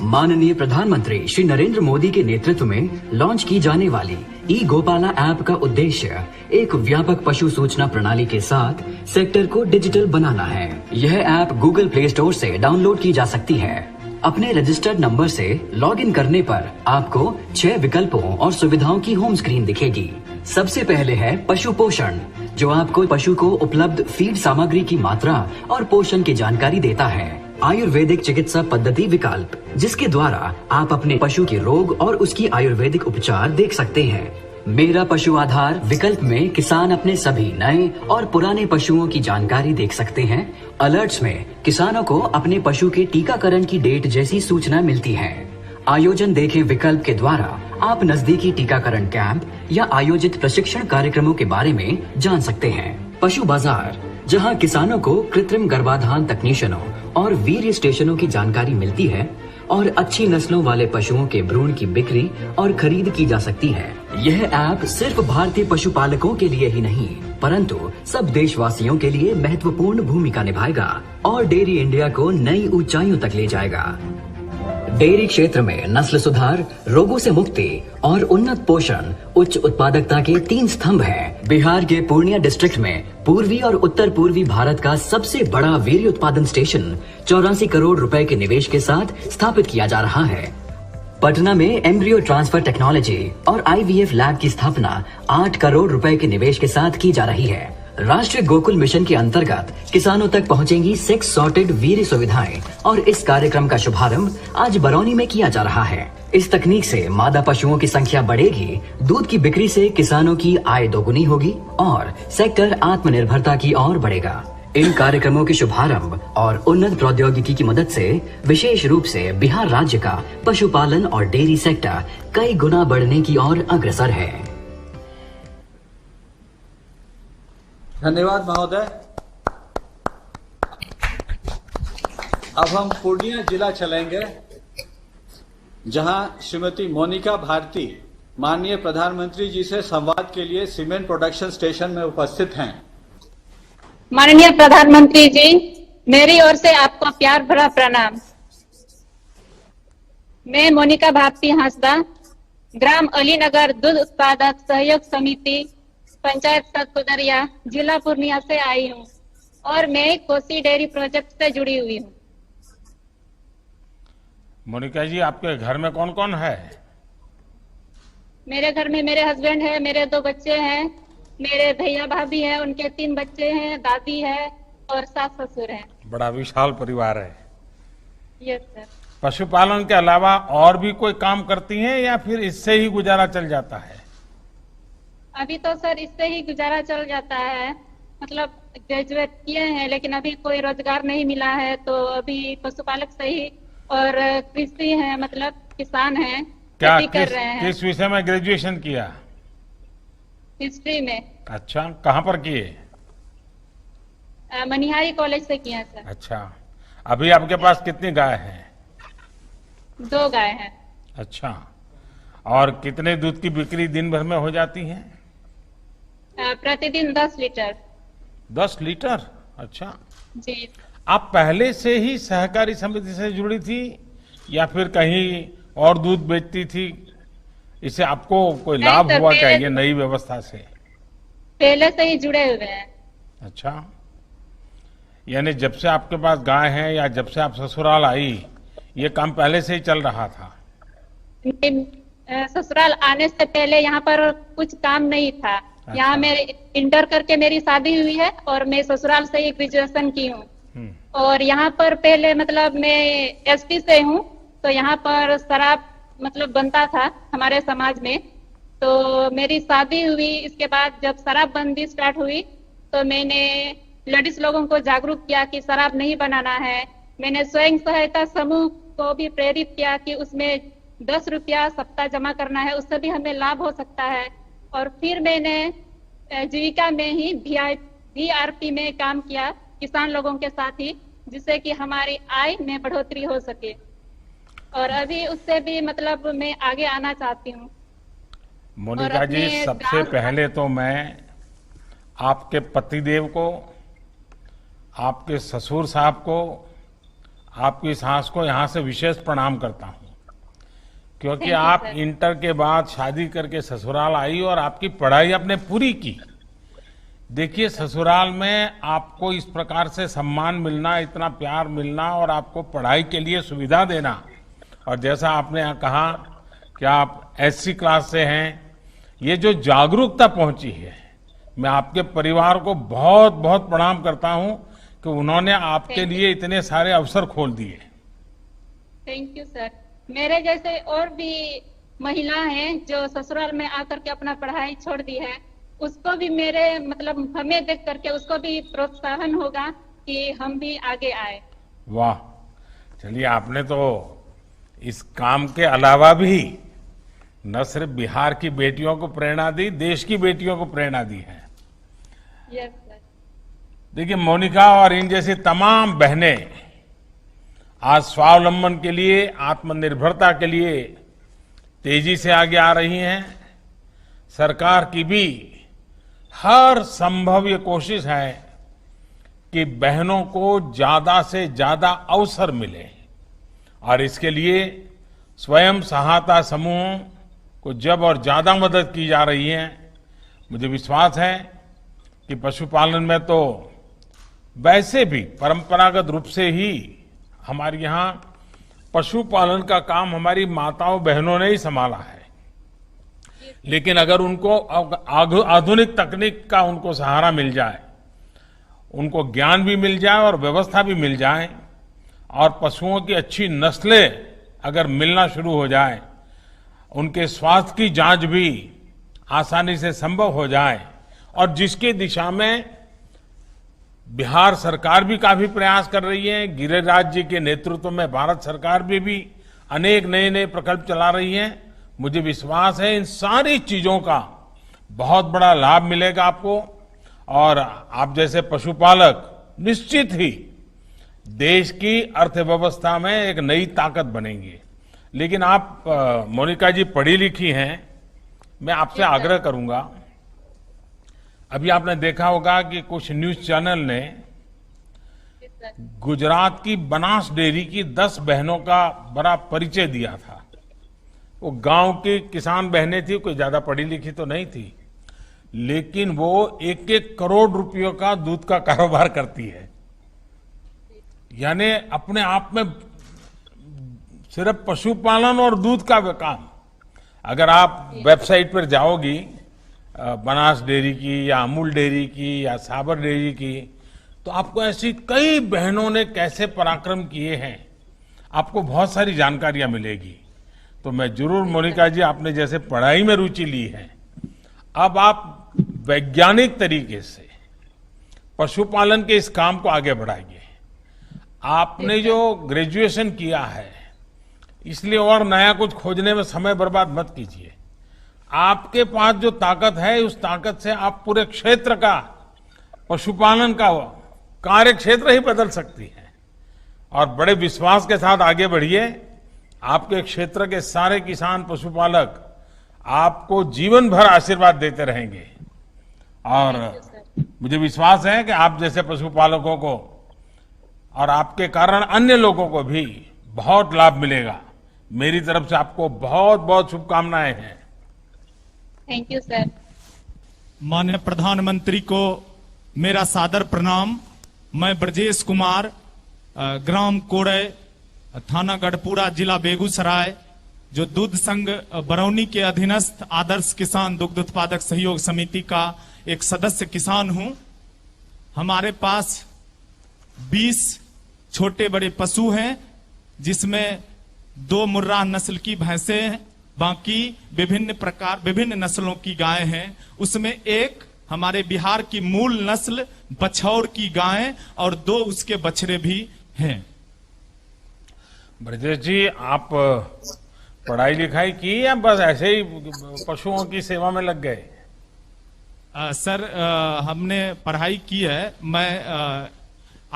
माननीय प्रधानमंत्री श्री नरेंद्र मोदी के नेतृत्व में लॉन्च की जाने वाली ई गोपाला ऐप का उद्देश्य एक व्यापक पशु सूचना प्रणाली के साथ सेक्टर को डिजिटल बनाना है। यह ऐप गूगल प्ले स्टोर से डाउनलोड की जा सकती है। अपने रजिस्टर्ड नंबर से लॉगिन करने पर आपको 6 विकल्पों और सुविधाओं की होम स्क्रीन दिखेगी। सबसे पहले है पशु पोषण, जो आपको पशु को उपलब्ध फीड सामग्री की मात्रा और पोषण की जानकारी देता है। आयुर्वेदिक चिकित्सा पद्धति विकल्प, जिसके द्वारा आप अपने पशु के रोग और उसकी आयुर्वेदिक उपचार देख सकते हैं। मेरा पशु आधार विकल्प में किसान अपने सभी नए और पुराने पशुओं की जानकारी देख सकते हैं। अलर्ट्स में किसानों को अपने पशु के टीकाकरण की डेट जैसी सूचना मिलती है। आयोजन देखें विकल्प के द्वारा आप नजदीकी टीकाकरण कैंप या आयोजित प्रशिक्षण कार्यक्रमों के बारे में जान सकते हैं। पशु बाजार, जहां किसानों को कृत्रिम गर्भाधान तकनीशियनों और वीर्य स्टेशनों की जानकारी मिलती है और अच्छी नस्लों वाले पशुओं के भ्रूण की बिक्री और खरीद की जा सकती है। यह ऐप सिर्फ भारतीय पशुपालकों के लिए ही नहीं, परंतु सब देशवासियों के लिए महत्वपूर्ण भूमिका निभाएगा और डेयरी इंडिया को नई ऊंचाइयों तक ले जाएगा। डेयरी क्षेत्र में नस्ल सुधार, रोगों से मुक्ति और उन्नत पोषण, उच्च उत्पादकता के 3 स्तंभ हैं। बिहार के पूर्णिया डिस्ट्रिक्ट में पूर्वी और उत्तर पूर्वी भारत का सबसे बड़ा वीर्य उत्पादन स्टेशन 84 करोड़ रुपए के निवेश के साथ स्थापित किया जा रहा है। पटना में एम्ब्रियो ट्रांसफर टेक्नोलॉजी और IVF लैब की स्थापना 8 करोड़ रुपए के निवेश के साथ की जा रही है। राष्ट्रीय गोकुल मिशन के अंतर्गत किसानों तक पहुंचेंगी सेक्स सॉर्टेड वीर्य सुविधाएं और इस कार्यक्रम का शुभारंभ आज बरौनी में किया जा रहा है। इस तकनीक से मादा पशुओं की संख्या बढ़ेगी, दूध की बिक्री से किसानों की आय दोगुनी होगी और सेक्टर आत्मनिर्भरता की ओर बढ़ेगा। इन कार्यक्रमों के शुभारंभ और उन्नत प्रौद्योगिकी की मदद से विशेष रूप से बिहार राज्य का पशुपालन और डेयरी सेक्टर कई गुना बढ़ने की ओर अग्रसर है। धन्यवाद महोदय। अब हम पूर्णिया जिला चलेंगे, जहां श्रीमती मोनिका भारती माननीय प्रधानमंत्री जी से संवाद के लिए सीमेंट प्रोडक्शन स्टेशन में उपस्थित हैं। माननीय प्रधानमंत्री जी, मेरी ओर से आपको प्यार भरा प्रणाम। मैं मोनिका भारती हांसदा, ग्राम अलीनगर दूध उत्पादक सहयोग समिति, पंचायत सतपुदरिया, जिला पूर्णिया से आई हूँ और मैं कोसी डेयरी प्रोजेक्ट से जुड़ी हुई हूँ। मोनिका जी, आपके घर में कौन कौन है? मेरे घर में मेरे हस्बैंड है, मेरे 2 बच्चे हैं, मेरे भैया भाभी हैं, उनके 3 बच्चे हैं, दादी है और सास ससुर हैं। बड़ा विशाल परिवार है। Yes sir. पशुपालन के अलावा और भी कोई काम करती हैं या फिर इससे ही गुजारा चल जाता है? अभी तो सर इससे ही गुजारा चल जाता है, मतलब ग्रेजुएट किए हैं लेकिन अभी कोई रोजगार नहीं मिला है, तो अभी पशुपालक से ही और कृषि है, मतलब किसान है, क्या कर रहे हैं। किस विषय में ग्रेजुएशन किया? हिस्ट्री में। अच्छा, कहाँ पर किए? मनिहारी कॉलेज से किया सर। अच्छा, अभी आपके पास कितनी गाय हैं? 2 गाय हैं। अच्छा, और कितने दूध की बिक्री दिन भर में हो जाती है? प्रतिदिन 10 लीटर। 10 लीटर? अच्छा जी। आप पहले से ही सहकारी समिति से जुड़ी थी या फिर कहीं और दूध बेचती थी? इससे आपको कोई लाभ हुआ क्या ये नई व्यवस्था से? पहले से ही जुड़े हुए हैं। अच्छा, यानी जब से आपके पास गाय है या जब से आप ससुराल आई, ये काम पहले से ही चल रहा था? ससुराल आने से पहले यहाँ पर कुछ काम नहीं था। अच्छा। यहाँ मेरे इंटर करके मेरी शादी हुई है और मैं ससुराल से ही ग्रेजुएशन की हूँ। और यहाँ पर पहले मतलब मैं एसटी से हूँ, तो यहाँ पर शराब मतलब बनता था हमारे समाज में। तो मेरी शादी हुई, इसके बाद जब शराब बंदी स्टार्ट हुई तो मैंने लेडीज लोगों को जागरूक किया कि शराब नहीं बनाना है, मैंने स्वयं सहायता समूह को भी प्रेरित किया कि उसमें 10 रुपया सप्ताह जमा करना है, उससे भी हमें लाभ हो सकता है। और फिर मैंने जीविका में ही VRP में काम किया किसान लोगों के साथ ही, जिससे कि हमारी आय में बढ़ोतरी हो सके। और अभी उससे भी मतलब मैं आगे आना चाहती हूँ। मोनिका जी, सबसे पहले तो मैं आपके पतिदेव को, आपके ससुर साहब को, आपकी सास को यहाँ से विशेष प्रणाम करता हूँ, क्योंकि आप इंटर के बाद शादी करके ससुराल आई और आपकी पढ़ाई आपने पूरी की। देखिए, ससुराल में आपको इस प्रकार से सम्मान मिलना, इतना प्यार मिलना और आपको पढ़ाई के लिए सुविधा देना, और जैसा आपने यहाँ कहा कि आप SC क्लास से हैं, ये जो जागरूकता पहुंची है, मैं आपके परिवार को बहुत बहुत प्रणाम करता हूं कि उन्होंने आपके लिए इतने सारे अवसर खोल दिए। Thank you sir. मेरे जैसे और भी महिला हैं जो ससुराल में आकर के अपना पढ़ाई छोड़ दी है, उसको भी मेरे मतलब हमें देख करके उसको भी प्रोत्साहन होगा कि हम भी आगे आए। वाह, चलिए, आपने तो इस काम के अलावा भी न सिर्फ बिहार की बेटियों को प्रेरणा दी, देश की बेटियों को प्रेरणा दी है। Yes sir. देखिए मोनिका और इन जैसी तमाम बहनें आज स्वावलंबन के लिए, आत्मनिर्भरता के लिए तेजी से आगे आ रही हैं। सरकार की भी हर संभव ये कोशिश है कि बहनों को ज्यादा से ज्यादा अवसर मिले, और इसके लिए स्वयं सहायता समूह को जब और ज्यादा मदद की जा रही है। मुझे विश्वास है कि पशुपालन में तो वैसे भी परंपरागत रूप से ही हमारे यहाँ पशुपालन का काम हमारी माताओं बहनों ने ही संभाला है, लेकिन अगर उनको आधुनिक तकनीक का उनको सहारा मिल जाए, उनको ज्ञान भी मिल जाए और व्यवस्था भी मिल जाए, और पशुओं की अच्छी नस्लें अगर मिलना शुरू हो जाए, उनके स्वास्थ्य की जांच भी आसानी से संभव हो जाए, और जिसकी दिशा में बिहार सरकार भी काफी प्रयास कर रही है, गिरिराज जी के नेतृत्व में भारत सरकार भी अनेक नए नए प्रकल्प चला रही है। मुझे विश्वास है इन सारी चीजों का बहुत बड़ा लाभ मिलेगा आपको, और आप जैसे पशुपालक निश्चित ही देश की अर्थव्यवस्था में एक नई ताकत बनेंगे। लेकिन आप मोनिका जी पढ़ी लिखी हैं, मैं आपसे आग्रह करूंगा, अभी आपने देखा होगा कि कुछ न्यूज चैनल ने गुजरात की बनास डेयरी की 10 बहनों का बड़ा परिचय दिया था। वो गांव की किसान बहनें थी, कोई ज्यादा पढ़ी लिखी तो नहीं थी, लेकिन वो 1-1 करोड़ रुपयों का दूध का कारोबार करती है। यानी अपने आप में सिर्फ पशुपालन और दूध का काम, अगर आप वेबसाइट पर जाओगी बनास डेयरी की या अमूल डेयरी की या साबर डेयरी की, तो आपको ऐसी कई बहनों ने कैसे पराक्रम किए हैं, आपको बहुत सारी जानकारियां मिलेगी। तो मैं जरूर मोनिका जी, आपने जैसे पढ़ाई में रुचि ली है, अब आप वैज्ञानिक तरीके से पशुपालन के इस काम को आगे बढ़ाइए। आपने जो ग्रेजुएशन किया है, इसलिए और नया कुछ खोजने में समय बर्बाद मत कीजिए। आपके पास जो ताकत है, उस ताकत से आप पूरे क्षेत्र का, पशुपालन का कार्य क्षेत्र ही बदल सकती है। और बड़े विश्वास के साथ आगे बढ़िए। आपके क्षेत्र के सारे किसान पशुपालक आपको जीवन भर आशीर्वाद देते रहेंगे, और मुझे विश्वास है कि आप जैसे पशुपालकों को और आपके कारण अन्य लोगों को भी बहुत लाभ मिलेगा। मेरी तरफ से आपको बहुत बहुत शुभकामनाएं हैं। Thank you sir. माननीय प्रधानमंत्री को मेरा सादर प्रणाम। मैं ब्रजेश कुमार, ग्राम कोड़े, थाना गढ़पुरा, जिला बेगूसराय, जो दूध संघ बरौनी के अधीनस्थ आदर्श किसान दुग्ध उत्पादक सहयोग समिति का एक सदस्य किसान हूं। हमारे पास 20 छोटे बड़े पशु हैं, जिसमें 2 मुर्राह नस्ल की भैंसें हैं, बाकी विभिन्न नस्लों की गाय हैं। उसमें एक हमारे बिहार की मूल नस्ल बछौर की गाय और 2 उसके बछड़े भी हैं। ब्रजेश जी, आप पढ़ाई लिखाई की या बस ऐसे ही पशुओं की सेवा में लग गए? सर, हमने पढ़ाई की है। मैं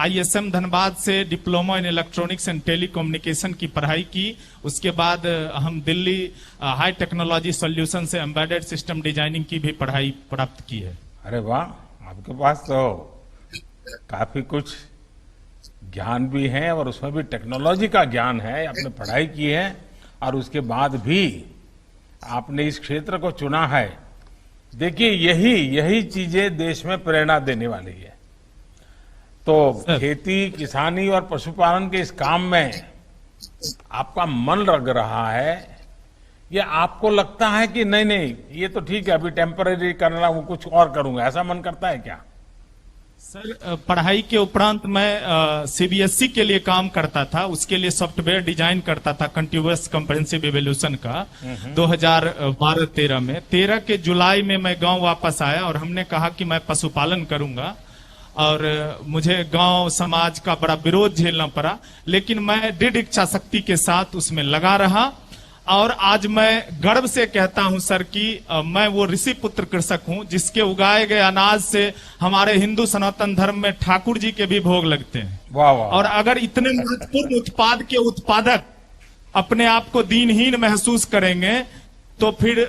ISM धनबाद से diploma in electronics and telecommunication की पढ़ाई की। उसके बाद हम दिल्ली हाई टेक्नोलॉजी सॉल्यूशन से एम्बेडेड सिस्टम डिजाइनिंग की भी पढ़ाई प्राप्त की है। अरे वाह, आपके पास तो काफी कुछ ज्ञान भी है और उसमें भी टेक्नोलॉजी का ज्ञान है। आपने पढ़ाई की है और उसके बाद भी आपने इस क्षेत्र को चुना है। देखिए, यही चीजें देश में प्रेरणा देने वाली है। तो खेती, किसानी और पशुपालन के इस काम में आपका मन लग रहा है, या आपको लगता है कि नहीं ये तो ठीक है, अभी टेम्पररी कर रहा हूं, कुछ और करूंगा, ऐसा मन करता है क्या? सर, पढ़ाई के उपरांत मैं CBSE के लिए काम करता था। उसके लिए सॉफ्टवेयर डिजाइन करता था कंटिन्यूअस कॉम्प्रिहेंसिव इवोल्यूशन का 2012-13 में। 13 के जुलाई में मैं गांव वापस आया और हमने कहा कि मैं पशुपालन करूंगा, और मुझे गांव समाज का बड़ा विरोध झेलना पड़ा, लेकिन मैं दृढ़ इच्छा शक्ति के साथ उसमें लगा रहा। और आज मैं गर्व से कहता हूं सर कि मैं वो ऋषि पुत्र कृषक हूं जिसके उगाए गए अनाज से हमारे हिंदू सनातन धर्म में ठाकुर जी के भी भोग लगते हैं। वाह वाह। और अगर इतने महत्वपूर्ण उत्पाद के उत्पादक अपने आप को दीनहीन महसूस करेंगे तो फिर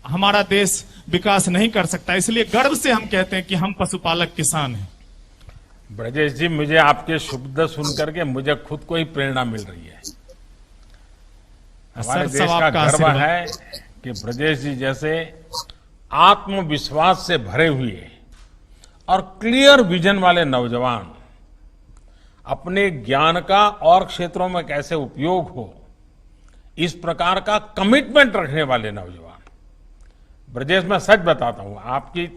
हमारा देश विकास नहीं कर सकता। इसलिए गर्व से हम कहते हैं कि हम पशुपालक किसान हैं। ब्रजेश जी, मुझे आपके शब्द सुनकर के मुझे खुद को ही प्रेरणा मिल रही है। हमारे देश का गर्व है कि ब्रजेश जी जैसे आत्मविश्वास से भरे हुए और क्लियर विजन वाले नौजवान अपने ज्ञान का और क्षेत्रों में कैसे उपयोग हो, इस प्रकार का कमिटमेंट रखने वाले नौजवान। ब्रजेश, मैं सच बताता हूं, आपकी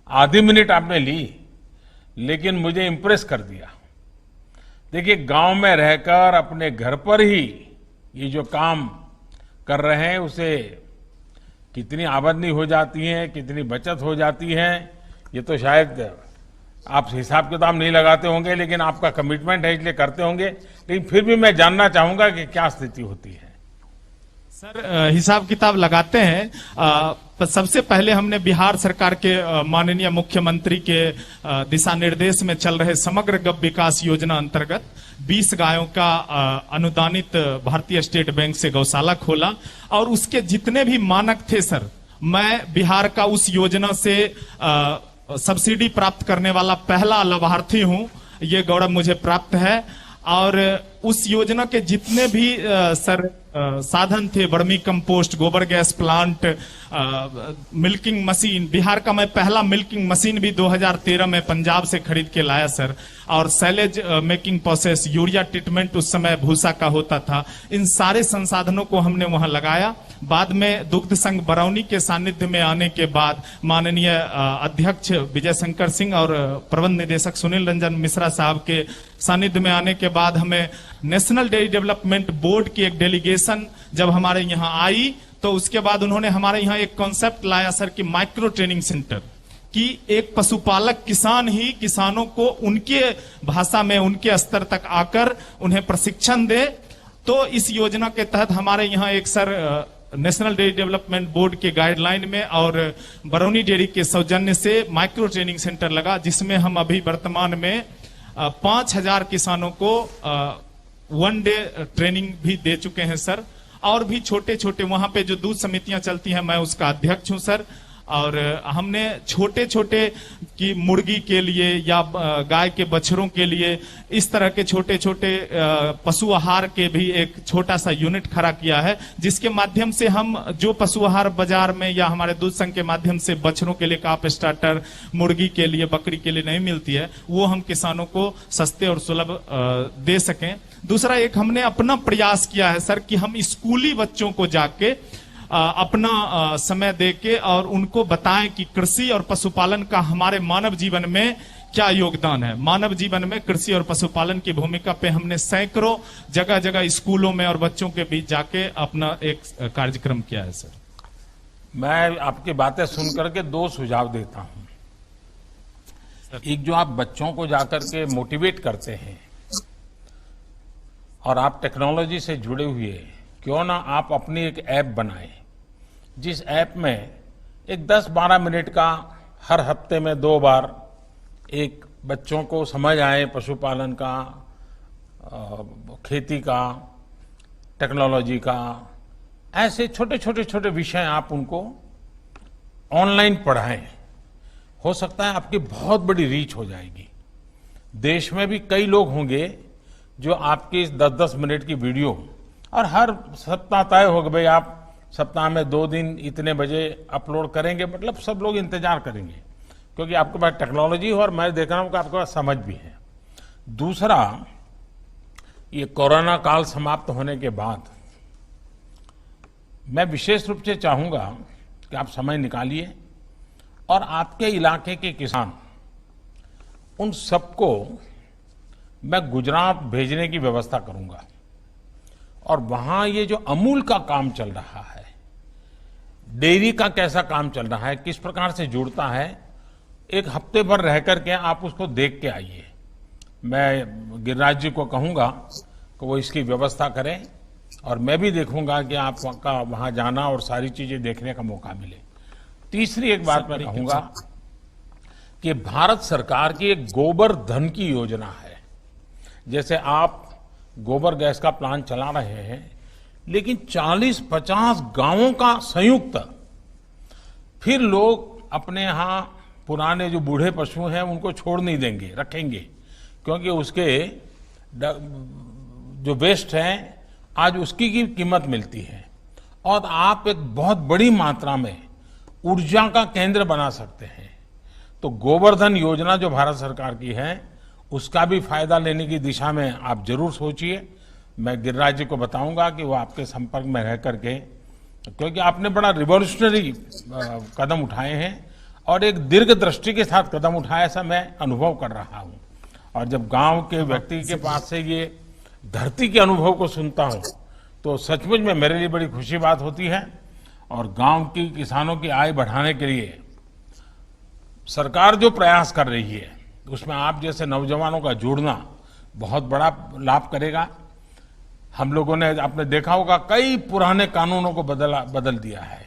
आधी मिनट आपने ली, लेकिन मुझे इंप्रेस कर दिया। देखिए, गांव में रहकर अपने घर पर ही ये जो काम कर रहे हैं, उसे कितनी आमदनी हो जाती है, कितनी बचत हो जाती है, ये तो शायद आप हिसाब किताब नहीं लगाते होंगे, लेकिन आपका कमिटमेंट है इसलिए करते होंगे। लेकिन फिर भी मैं जानना चाहूंगा कि क्या स्थिति होती है। सर, हिसाब किताब लगाते हैं। सबसे पहले हमने बिहार सरकार के माननीय मुख्यमंत्री के दिशा निर्देश में चल रहे समग्र गौ विकास योजना अंतर्गत 20 गायों का अनुदानित भारतीय स्टेट बैंक से गौशाला खोला, और उसके जितने भी मानक थे सर, मैं बिहार का उस योजना से सब्सिडी प्राप्त करने वाला पहला लाभार्थी हूं। ये गौरव मुझे प्राप्त है। और उस योजना के जितने भी सर साधन थे, वर्मी कंपोस्ट, गोबर gas plant, milking machine, Bihar का मैं पहला मिल्किंग मशीन भी 2013 में पंजाब से खरीद के लाया सर। और silage making process, urea treatment उस समय भूसा का होता था। इन सारे संसाधनों को हमने वहां लगाया। बाद में दुग्ध संघ बरौनी के सानिध्य में आने के बाद माननीय अध्यक्ष विजय शंकर सिंह और प्रबंध निदेशक सुनील रंजन मिश्रा साहब के सानिध्य में आने के बाद हमें नेशनल डेयरी डेवलपमेंट बोर्ड की एक डेलीगेशन जब हमारे यहाँ आई, तो उसके बाद उन्होंने हमारे यहाँ एक कॉन्सेप्ट लाया सर कि माइक्रो ट्रेनिंग सेंटर, कि एक पशुपालक किसान ही किसानों को उनके भाषा में, उनके स्तर तक आकर उन्हें प्रशिक्षण दे। तो इस योजना के तहत हमारे यहाँ एक sir national dairy development board के गाइडलाइन में और बरौनी डेयरी के सौजन्य से माइक्रो ट्रेनिंग सेंटर लगा, जिसमें हम अभी वर्तमान में 5000 किसानों को 1 डे ट्रेनिंग भी दे चुके हैं सर। और भी छोटे छोटे वहां पे जो दूध समितियां चलती हैं, मैं उसका अध्यक्ष हूं सर। और हमने छोटे छोटे की मुर्गी के लिए या गाय के बछड़ों के लिए इस तरह के छोटे छोटे पशु आहार के भी एक छोटा सा यूनिट खड़ा किया है, जिसके माध्यम से हम जो पशु आहार बाजार में या हमारे दूध संघ के माध्यम से बछड़ों के लिए काप स्टार्टर, मुर्गी के लिए, बकरी के लिए नहीं मिलती है, वो हम किसानों को सस्ते और सुलभ दे सकें। दूसरा एक हमने अपना प्रयास किया है सर कि हम स्कूली बच्चों को जाके अपना समय देके और उनको बताएं कि कृषि और पशुपालन का हमारे मानव जीवन में क्या योगदान है। मानव जीवन में कृषि और पशुपालन की भूमिका पे हमने सैकड़ों जगह जगह स्कूलों में और बच्चों के बीच जाके अपना एक कार्यक्रम किया है सर। मैं आपकी बातें सुन करके 2 सुझाव देता हूं। एक, जो आप बच्चों को जाकर के मोटिवेट करते हैं, और आप टेक्नोलॉजी से जुड़े हुए, क्यों ना आप अपनी एक ऐप बनाएं, जिस ऐप में एक 10-12 मिनट का हर हफ्ते में 2 बार एक बच्चों को समझ आए पशुपालन का, खेती का, टेक्नोलॉजी का, ऐसे छोटे विषय आप उनको ऑनलाइन पढ़ाएं। हो सकता है आपकी बहुत बड़ी रीच हो जाएगी। देश में भी कई लोग होंगे जो आपकी इस 10-10 मिनट की वीडियो, और हर सप्ताह तय होगा भाई आप सप्ताह में 2 दिन इतने बजे अपलोड करेंगे, मतलब सब लोग इंतजार करेंगे क्योंकि आपके पास टेक्नोलॉजी हो और मैं देख रहा हूं कि आपके पास समझ भी है। दूसरा, ये कोरोना काल समाप्त होने के बाद मैं विशेष रूप से चाहूंगा कि आप समय निकालिए और आपके इलाके के किसान, उन सबको मैं गुजरात भेजने की व्यवस्था करूंगा और वहां ये जो अमूल का काम चल रहा है, डेयरी का कैसा काम चल रहा है, किस प्रकार से जुड़ता है, एक हफ्ते भर रह करके आप उसको देख के आइए। मैं गिरिराज जी को कहूंगा कि वो इसकी व्यवस्था करें और मैं भी देखूंगा कि आपका वहां जाना और सारी चीजें देखने का मौका मिले। तीसरी एक बात मैं कहूंगा कि भारत सरकार की एक गोबर धन की योजना है। जैसे आप गोबर गैस का प्लांट चला रहे हैं, लेकिन 40-50 गांवों का संयुक्त, फिर लोग अपने यहां पुराने जो बूढ़े पशु हैं उनको छोड़ नहीं देंगे, रखेंगे, क्योंकि उसके जो वेस्ट है आज उसकी की कीमत मिलती है और आप एक बहुत बड़ी मात्रा में ऊर्जा का केंद्र बना सकते हैं। तो गोवर्धन योजना जो भारत सरकार की है उसका भी फायदा लेने की दिशा में आप जरूर सोचिए। मैं गिरिराज जी को बताऊंगा कि वो आपके संपर्क में रह करके, क्योंकि आपने बड़ा रिवॉल्यूशनरी कदम उठाए हैं और एक दीर्घ दृष्टि के साथ कदम उठाया, ऐसा मैं अनुभव कर रहा हूं। और जब गांव के व्यक्ति के पास से ये धरती के अनुभव को सुनता हूं तो सचमुच में मेरे लिए बड़ी खुशी बात होती है। और गांव की किसानों की आय बढ़ाने के लिए सरकार जो प्रयास कर रही है उसमें आप जैसे नौजवानों का जुड़ना बहुत बड़ा लाभ करेगा। हम लोगों ने, आपने देखा होगा, कई पुराने कानूनों को बदल दिया है।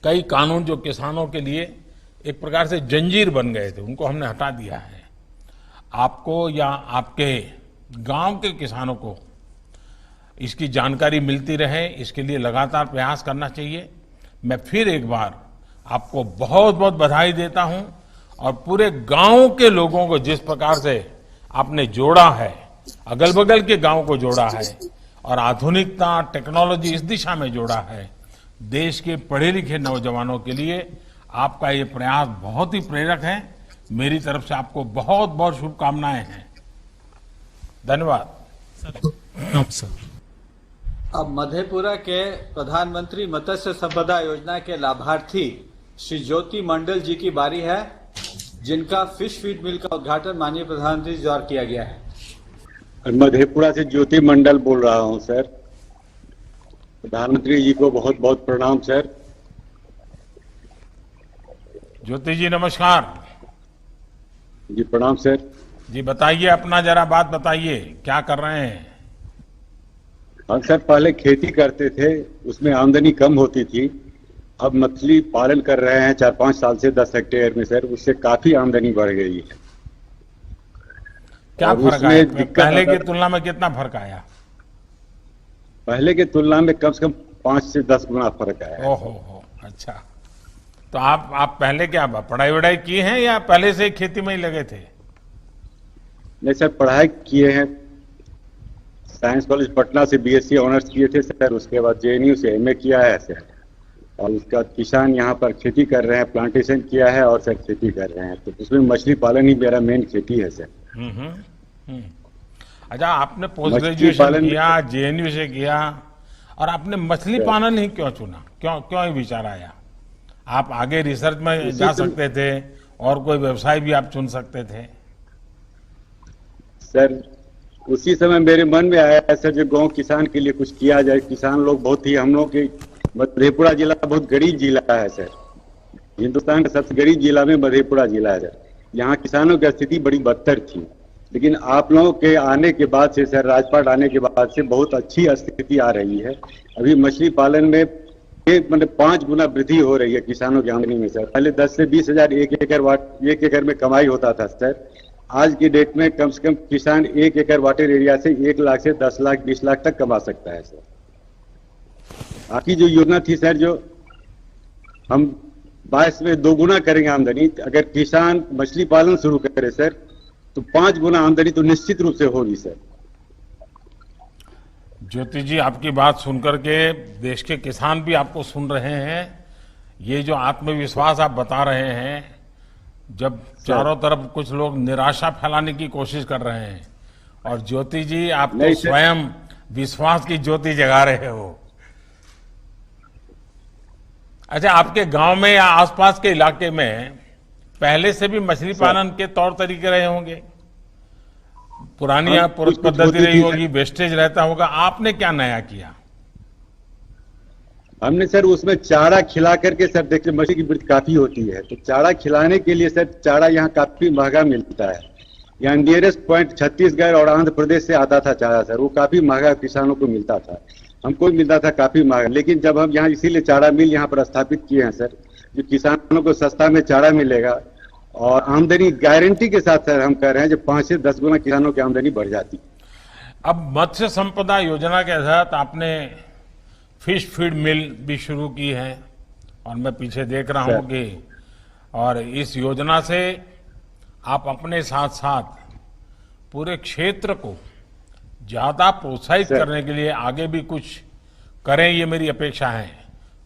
कई कानून जो किसानों के लिए एक प्रकार से जंजीर बन गए थे उनको हमने हटा दिया है। आपको या आपके गांव के किसानों को इसकी जानकारी मिलती रहे, इसके लिए लगातार प्रयास करना चाहिए। मैं फिर एक बार आपको बहुत बहुत बधाई देता हूं और पूरे गांव के लोगों को जिस प्रकार से आपने जोड़ा है, अगल बगल के गांव को जोड़ा है और आधुनिकता, टेक्नोलॉजी इस दिशा में जोड़ा है, देश के पढ़े लिखे नौजवानों के लिए आपका ये प्रयास बहुत ही प्रेरक है। मेरी तरफ से आपको बहुत बहुत शुभकामनाएं हैं। धन्यवाद। अब मधेपुरा के प्रधानमंत्री मत्स्य संपदा योजना के लाभार्थी श्री ज्योति मंडल जी की बारी है, जिनका फिश फीड मिल का उद्घाटन माननीय प्रधानमंत्री द्वारा किया गया है। मधेपुरा से ज्योति मंडल बोल रहा हूं सर। प्रधानमंत्री जी को बहुत बहुत प्रणाम सर। ज्योति जी नमस्कार। जी प्रणाम सर। जी बताइए, अपना जरा बात बताइए, क्या कर रहे हैं? हाँ सर, पहले खेती करते थे, उसमें आमदनी कम होती थी। अब मछली पालन कर रहे हैं 4-5 साल से 10 हेक्टेयर में सर, उससे काफी आमदनी बढ़ गई है। क्या फर्क आया? पहले की तुलना में कितना फर्क आया? पहले की तुलना में कम से कम 5 से 10 गुना फर्क आया। ओहो, अच्छा। तो आप पहले क्या पढ़ाई वढ़ाई की है या पहले से खेती में ही लगे थे? नहीं सर, पढ़ाई किए हैं। साइंस कॉलेज पटना से बीएससी ऑनर्स किए थे सर, उसके बाद जेएनयू से एमए किया है सर। और उसका किसान यहाँ पर खेती कर रहे हैं, प्लांटेशन किया है और सर खेती कर रहे हैं। तो उसमें मछली पालन ही मेरा मेन खेती है सर। अच्छा, आपने पोस्ट ग्रेजुएशन किया, जेएनयू से किया, और आपने मछली पालन ही क्यों चुना? क्यों विचार आया? आप आगे रिसर्च में जा सकते थे और कोई व्यवसाय भी आप चुन सकते थे। सर उसी समय मेरे मन में आया सर, जो गांव किसान के लिए कुछ किया जाए। किसान लोग बहुत ही, हम लोग के मधेपुरा जिला बहुत गरीब जिला है सर। हिंदुस्तान का सबसे गरीब जिला में मधेपुरा जिला है सर। यहाँ किसानों की स्थिति बड़ी बदतर थी। लेकिन आप लोगों के आने के बाद से सर, राजपाट आने के बाद से बहुत अच्छी स्थिति आ रही है। अभी मछली पालन में मतलब 5 गुना वृद्धि हो रही है किसानों की आमदनी में सर। पहले 10 से 20 हजार एक एकड़ में कमाई होता था सर। आज की डेट में कम से कम किसान 1 एकड़ वाटर एरिया से 1 लाख से 10 लाख 20 लाख तक कमा सकता है सर। आपकी जो योजना थी सर, जो हम 22 में 2 गुना करेंगे आमदनी, अगर किसान मछली पालन शुरू करे सर तो 5 गुना आमदनी तो निश्चित रूप से होगी सर। ज्योति जी, आपकी बात सुनकर के देश के किसान भी आपको सुन रहे हैं। ये जो आत्मविश्वास आप बता रहे हैं, जब चारों तरफ कुछ लोग निराशा फैलाने की कोशिश कर रहे हैं, और ज्योति जी आप तो स्वयं विश्वास की ज्योति जगा रहे हो। अच्छा, आपके गांव में या आसपास के इलाके में पहले से भी मछली पालन के तौर तरीके रहे होंगे, पुरानी पद्धति रही होगी, वेस्टेज रहता होगा, आपने क्या नया किया? हमने सर उसमें चारा खिला करके सर, देखिए मछली की वृद्धि काफी होती है, तो चारा खिलाने के लिए सर चारा यहाँ काफी महंगा मिलता है। यहाँ नियरेस्ट पॉइंट छत्तीसगढ़ और आंध्र प्रदेश से आता था चारा सर, वो काफी महंगा किसानों को मिलता था, हमको मिलता था काफी महंगा। लेकिन जब हम यहाँ इसीलिए चारा मिल यहाँ पर स्थापित किए हैं सर, जो किसानों को सस्ता में चारा मिलेगा और आमदनी गारंटी के साथ सर हम कह रहे हैं जो 5 से 10 गुना किसानों की आमदनी बढ़ जाती। अब मत्स्य संपदा योजना के तहत आपने फिश फीड मिल भी शुरू की है, और मैं पीछे देख रहा हूं कि, और इस योजना से आप अपने साथ साथ पूरे क्षेत्र को ज्यादा प्रोत्साहित करने के लिए आगे भी कुछ करें, ये मेरी अपेक्षा है।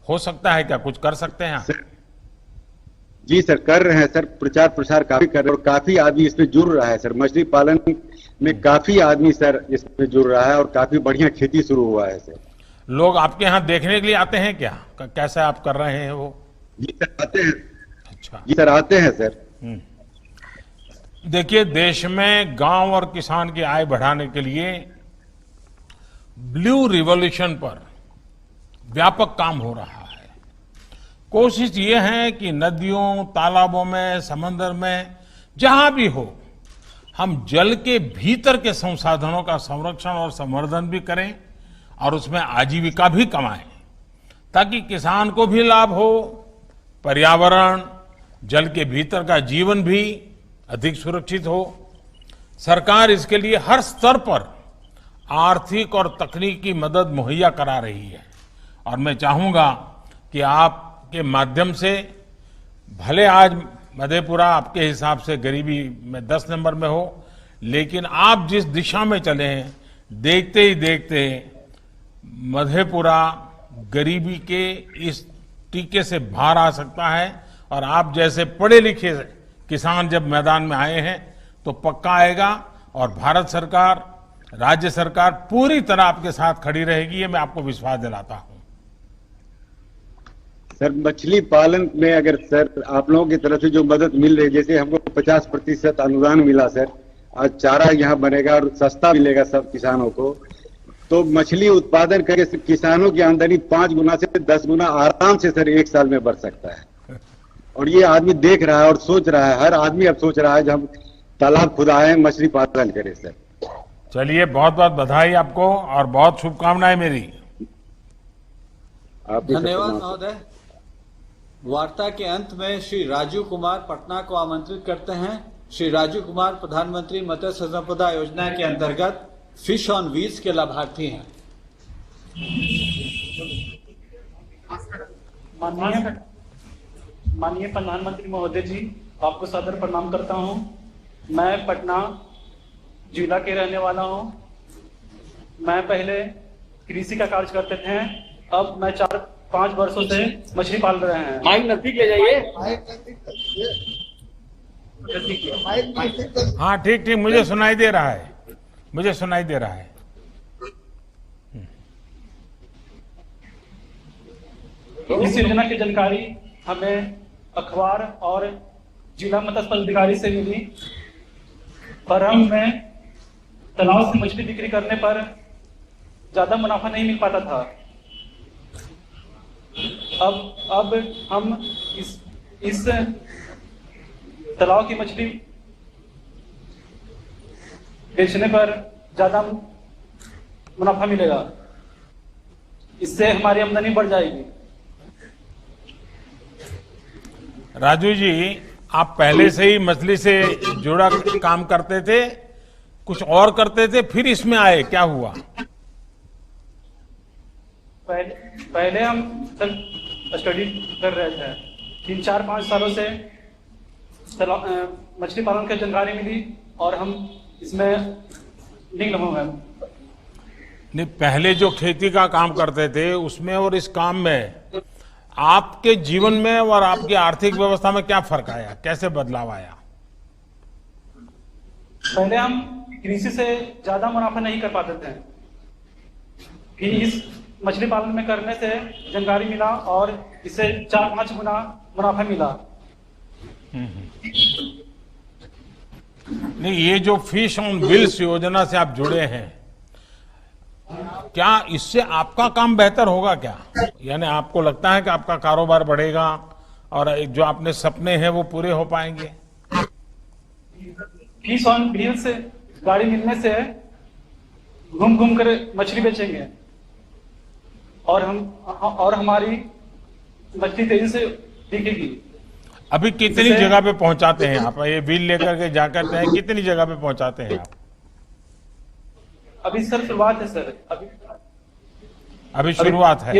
हो सकता है क्या कुछ कर सकते हैं आप? जी सर, कर रहे हैं सर, प्रचार प्रसार काफी कर रहे हैं और काफी आदमी इसमें जुड़ रहा है सर। मछली पालन में काफी आदमी सर इसमें जुड़ रहा है और काफी बढ़िया खेती शुरू हुआ है सर। लोग आपके यहाँ देखने के लिए आते हैं क्या, कैसे आप कर रहे हैं वो? जी सर आते हैं। अच्छा जी सर आते हैं सर। देखिए, देश में गांव और किसान की आय बढ़ाने के लिए ब्लू रिवॉल्यूशन पर व्यापक काम हो रहा है। कोशिश ये है कि नदियों, तालाबों में, समंदर में, जहां भी हो, हम जल के भीतर के संसाधनों का संरक्षण और संवर्धन भी करें और उसमें आजीविका भी कमाएं, ताकि किसान को भी लाभ हो, पर्यावरण, जल के भीतर का जीवन भी अधिक सुरक्षित हो। सरकार इसके लिए हर स्तर पर आर्थिक और तकनीकी मदद मुहैया करा रही है, और मैं चाहूंगा कि आपके माध्यम से, भले आज मधेपुरा आपके हिसाब से गरीबी में 10 नंबर में हो, लेकिन आप जिस दिशा में चले हैं, देखते ही देखते मधेपुरा गरीबी के इस टीके से बाहर आ सकता है। और आप जैसे पढ़े लिखे किसान जब मैदान में आए हैं तो पक्का आएगा, और भारत सरकार, राज्य सरकार पूरी तरह आपके साथ खड़ी रहेगी, ये मैं आपको विश्वास दिलाता हूं। सर मछली पालन में अगर सर आप लोगों की तरफ से जो मदद मिल रही है, जैसे हमको 50% अनुदान मिला सर, आज चारा यहाँ बनेगा और सस्ता मिलेगा सब किसानों को, तो मछली उत्पादन करके किसानों की आमदनी 5 गुना से 10 गुना आराम से सर 1 साल में बढ़ सकता है। और ये आदमी देख रहा है और सोच रहा है, हर आदमी अब सोच रहा है जब हम तालाब खुदाएं मछली पालन करें सर। चलिए, बहुत बहुत बधाई आपको और बहुत शुभकामनाएं मेरी। धन्यवाद महोदय। वार्ता के अंत में श्री राजू कुमार पटना को आमंत्रित करते हैं। श्री राजू कुमार प्रधानमंत्री मत्स्य संपदा योजना के अंतर्गत फिश ऑन व्हील्स के लाभार्थी हैं। माननीय प्रधानमंत्री महोदय जी, आपको सादर प्रणाम करता हूं। मैं पटना जिला के रहने वाला हूं। मैं पहले कृषि का कार्य करते थे, अब मैं 4-5 वर्षों से मछली पाल रहे हैं। माइक नजदीक ले जाइए। हाँ ठीक ठीक, मुझे सुनाई दे रहा है, मुझे सुनाई दे रहा है। इस योजना की जानकारी हमें अखबार और जिला मत्स्य पदाधिकारी से मिली, पर हमें तालाब से मछली बिक्री करने पर ज्यादा मुनाफा नहीं मिल पाता था। अब हम इस तालाब की मछली बेचने पर ज्यादा मुनाफा मिलेगा। इससे हमारी आमदनी बढ़ जाएगी। राजू जी, आप पहले से ही मछली से जुड़ा काम करते थे, कुछ और करते थे, फिर इसमें आए, क्या हुआ? पहले हम स्टडी कर रहे थे। 3-4-5 सालों से मछली पालन की जानकारी मिली और हम इसमें निकल हुए हैं। नहीं, पहले जो खेती का काम करते थे उसमें और इस काम में आपके जीवन में और आपकी आर्थिक व्यवस्था में क्या फर्क आया, कैसे बदलाव आया? पहले हम कृषि से ज्यादा मुनाफा नहीं कर पाते थे। फिर इस मछली पालन में करने से जानकारी मिला और इससे 4-5 गुना मुनाफा मिला। नहीं, ये जो फिश ऑन व्हील्स योजना से आप जुड़े हैं, क्या इससे आपका काम बेहतर होगा क्या? यानी आपको लगता है कि आपका कारोबार बढ़ेगा और जो अपने सपने हैं वो पूरे हो पाएंगे? फिश ऑन व्हील्स से गाड़ी मिलने से घूम घूम कर मछली बेचेंगे और हमारी मछली तेजी से बिकेगी। अभी कितनी जगह पे पहुंचाते हैं आप? ये व्हील लेकर के जाकर के कितनी जगह पे पहुंचाते हैं आप? अभी सर शुरुआत है सर। अभी शुरुआत है।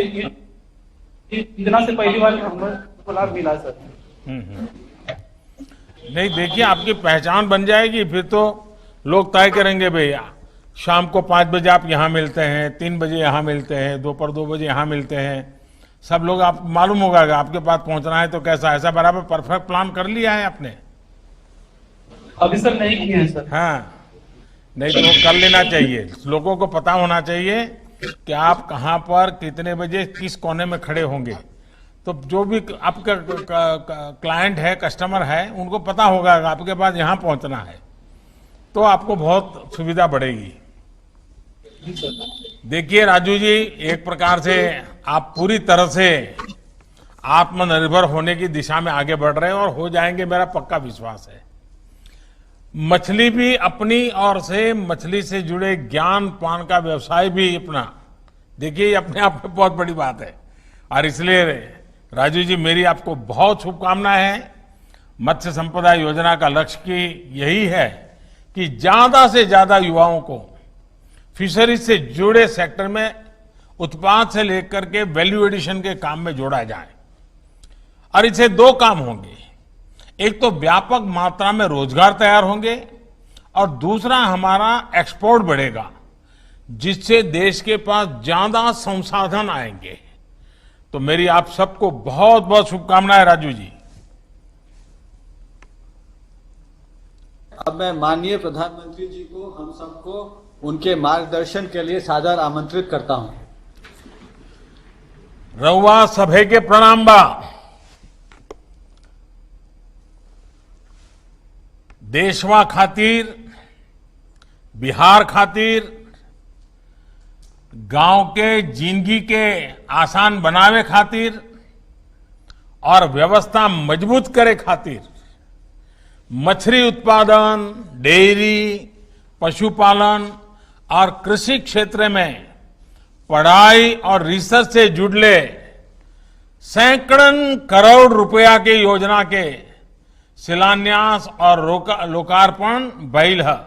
इतना से पहली बार हमको लाभ मिला सर। नहीं, देखिए, आपकी पहचान बन जाएगी, फिर तो लोग तय करेंगे भैया शाम को 5 बजे आप यहाँ मिलते हैं, 3 बजे यहाँ मिलते हैं, दोपहर 2 बजे यहाँ मिलते हैं। सब लोग आप मालूम होगा कि आपके पास पहुंचना है तो कैसा, ऐसा बराबर परफेक्ट प्लान कर लिया है आपने? अभी सर नहीं किया है सर। हाँ, नहीं तो कर लेना चाहिए। लोगों को पता होना चाहिए कि आप कहाँ पर कितने बजे किस कोने में खड़े होंगे, तो जो भी आपका क्लाइंट है, कस्टमर है, उनको पता होगा कि आपके पास यहाँ पहुंचना है, तो आपको बहुत सुविधा बढ़ेगी। देखिए राजू जी, एक प्रकार से आप पूरी तरह से आत्मनिर्भर होने की दिशा में आगे बढ़ रहे हैं और हो जाएंगे, मेरा पक्का विश्वास है। मछली भी अपनी ओर से मछली से जुड़े ज्ञान पान का व्यवसाय भी अपना, देखिए ये अपने आप में बहुत बड़ी बात है। और इसलिए राजू जी, मेरी आपको बहुत शुभकामनाएं हैं। मत्स्य संपदा योजना का लक्ष्य की यही है कि ज्यादा से ज्यादा युवाओं को फिशरीज से जुड़े सेक्टर में उत्पाद से लेकर के वैल्यू एडिशन के काम में जोड़ा जाए। और इससे 2 काम होंगे, एक तो व्यापक मात्रा में रोजगार तैयार होंगे और दूसरा हमारा एक्सपोर्ट बढ़ेगा, जिससे देश के पास ज्यादा संसाधन आएंगे। तो मेरी आप सबको बहुत बहुत शुभकामनाएं राजू जी। अब मैं माननीय प्रधानमंत्री जी को, हम सबको उनके मार्गदर्शन के लिए सादर आमंत्रित करता हूं। रउआ सभे के प्रणाम बा। देशवा खातिर, बिहार खातिर, गांव के जिंदगी के आसान बनावे खातिर और व्यवस्था मजबूत करे खातिर मछली उत्पादन, डेयरी, पशुपालन और कृषि क्षेत्र में पढ़ाई और रिसर्च से जुड़ले सैकड़न करोड़ रुपया के योजना के शिलान्यास और लोकार्पण भइल है।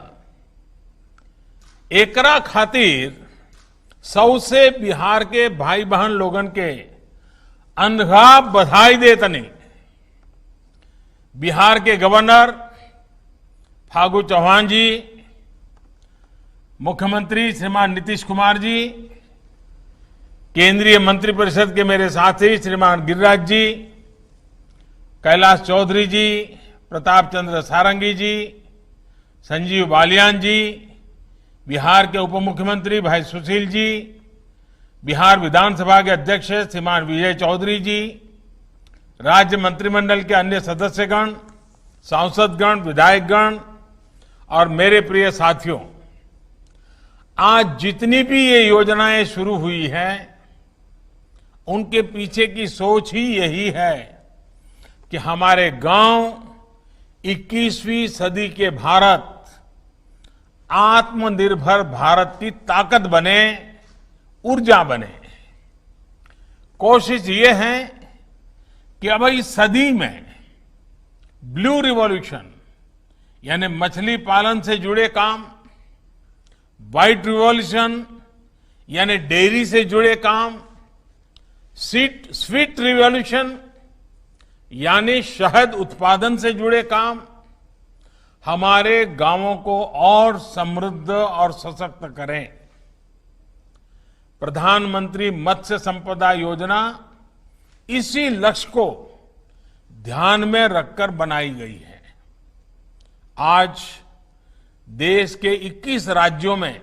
एकरा खातिर सौसे बिहार के भाई बहन लोगन के अनघा बधाई देतनी। बिहार के गवर्नर फागू चौहान जी, मुख्यमंत्री श्रीमान नीतीश कुमार जी, केंद्रीय मंत्रिपरिषद के मेरे साथी श्रीमान गिरिराज जी, कैलाश चौधरी जी, प्रताप चंद्र सारंगी जी, संजीव बालियान जी, बिहार के उप मुख्यमंत्री भाई सुशील जी, बिहार विधानसभा के अध्यक्ष श्रीमान विजय चौधरी जी, राज्य मंत्रिमंडल के अन्य सदस्यगण, सांसदगण, विधायकगण और मेरे प्रिय साथियों, आज जितनी भी ये योजनाएं शुरू हुई हैं, उनके पीछे की सोच ही यही है कि हमारे गांव 21वीं सदी के भारत आत्मनिर्भर भारत की ताकत बने, ऊर्जा बने। कोशिश ये है कि अब इस सदी में ब्लू रिवॉल्यूशन यानी मछली पालन से जुड़े काम, व्हाइट रिवॉल्यूशन यानी डेयरी से जुड़े काम, स्वीट रिवॉल्यूशन यानी शहद उत्पादन से जुड़े काम हमारे गांवों को और समृद्ध और सशक्त करें। प्रधानमंत्री मत्स्य संपदा योजना इसी लक्ष्य को ध्यान में रखकर बनाई गई है। आज देश के 21 राज्यों में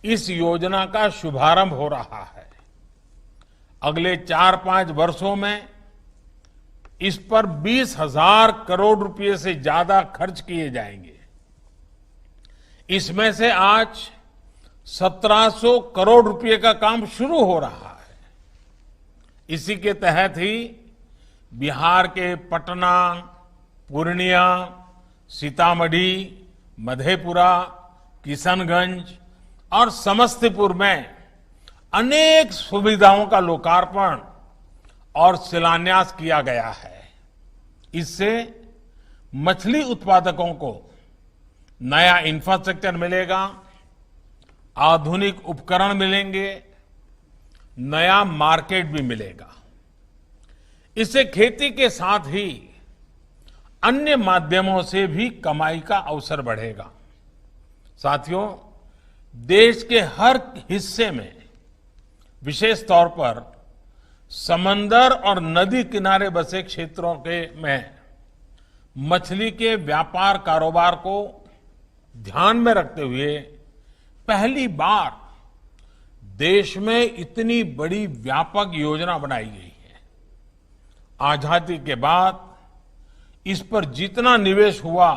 इस योजना का शुभारंभ हो रहा है। अगले 4-5 वर्षों में इस पर 20,000 करोड़ रुपए से ज्यादा खर्च किए जाएंगे। इसमें से आज 1700 करोड़ रुपए का काम शुरू हो रहा है। इसी के तहत ही बिहार के पटना, पूर्णिया, सीतामढ़ी, मधेपुरा, किशनगंज और समस्तीपुर में अनेक सुविधाओं का लोकार्पण और शिलान्यास किया गया है। इससे मछली उत्पादकों को नया इंफ्रास्ट्रक्चर मिलेगा, आधुनिक उपकरण मिलेंगे, नया मार्केट भी मिलेगा। इससे खेती के साथ ही अन्य माध्यमों से भी कमाई का अवसर बढ़ेगा। साथियों, देश के हर हिस्से में, विशेष तौर पर समंदर और नदी किनारे बसे क्षेत्रों में मछली के व्यापार कारोबार को ध्यान में रखते हुए पहली बार देश में इतनी बड़ी व्यापक योजना बनाई गई है। आजादी के बाद इस पर जितना निवेश हुआ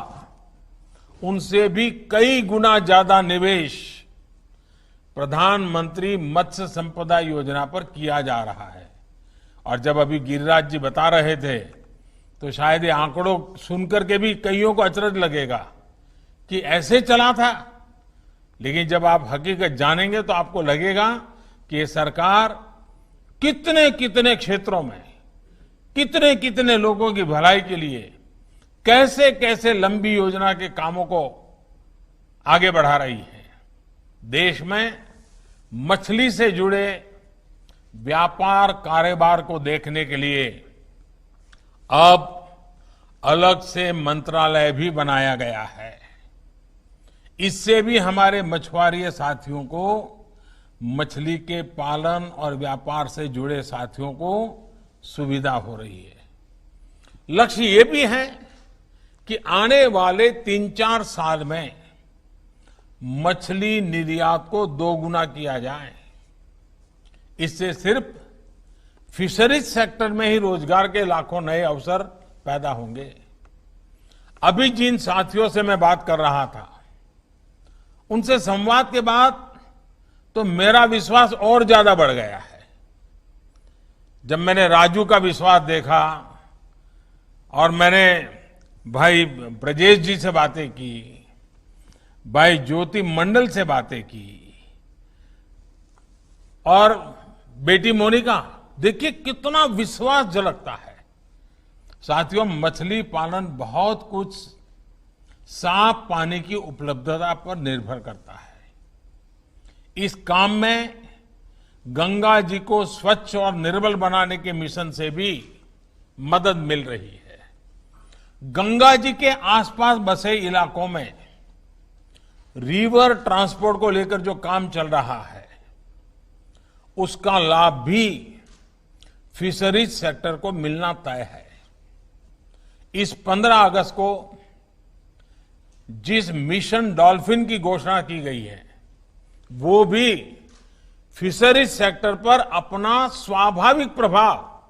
उनसे भी कई गुना ज्यादा निवेश प्रधानमंत्री मत्स्य संपदा योजना पर किया जा रहा है। और जब अभी गिरिराज जी बता रहे थे तो शायद ये आंकड़ों सुनकर के भी कईयों को अचरज लगेगा कि ऐसे चला था, लेकिन जब आप हकीकत जानेंगे तो आपको लगेगा कि ये सरकार कितने कितने क्षेत्रों में कितने कितने लोगों की भलाई के लिए कैसे कैसे लंबी योजना के कामों को आगे बढ़ा रही है। देश में मछली से जुड़े व्यापार कारोबार को देखने के लिए अब अलग से मंत्रालय भी बनाया गया है। इससे भी हमारे मछुआरे साथियों को, मछली के पालन और व्यापार से जुड़े साथियों को सुविधा हो रही है। लक्ष्य ये भी है कि आने वाले 3-4 साल में मछली निर्यात को 2 गुना किया जाए। इससे सिर्फ फिशरीज सेक्टर में ही रोजगार के लाखों नए अवसर पैदा होंगे। अभी जिन साथियों से मैं बात कर रहा था उनसे संवाद के बाद तो मेरा विश्वास और ज्यादा बढ़ गया है। जब मैंने राजू का विश्वास देखा और मैंने भाई ब्रजेश जी से बातें की, भाई ज्योति मंडल से बातें की और बेटी मोनिका, देखिए कितना विश्वास झलकता है। साथियों, मछली पालन बहुत कुछ साफ पानी की उपलब्धता पर निर्भर करता है। इस काम में गंगा जी को स्वच्छ और निर्मल बनाने के मिशन से भी मदद मिल रही है। गंगा जी के आसपास बसे इलाकों में रिवर ट्रांसपोर्ट को लेकर जो काम चल रहा है उसका लाभ भी फिशरीज सेक्टर को मिलना तय है। इस 15 अगस्त को जिस मिशन डॉल्फिन की घोषणा की गई है वो भी फिशरीज सेक्टर पर अपना स्वाभाविक प्रभाव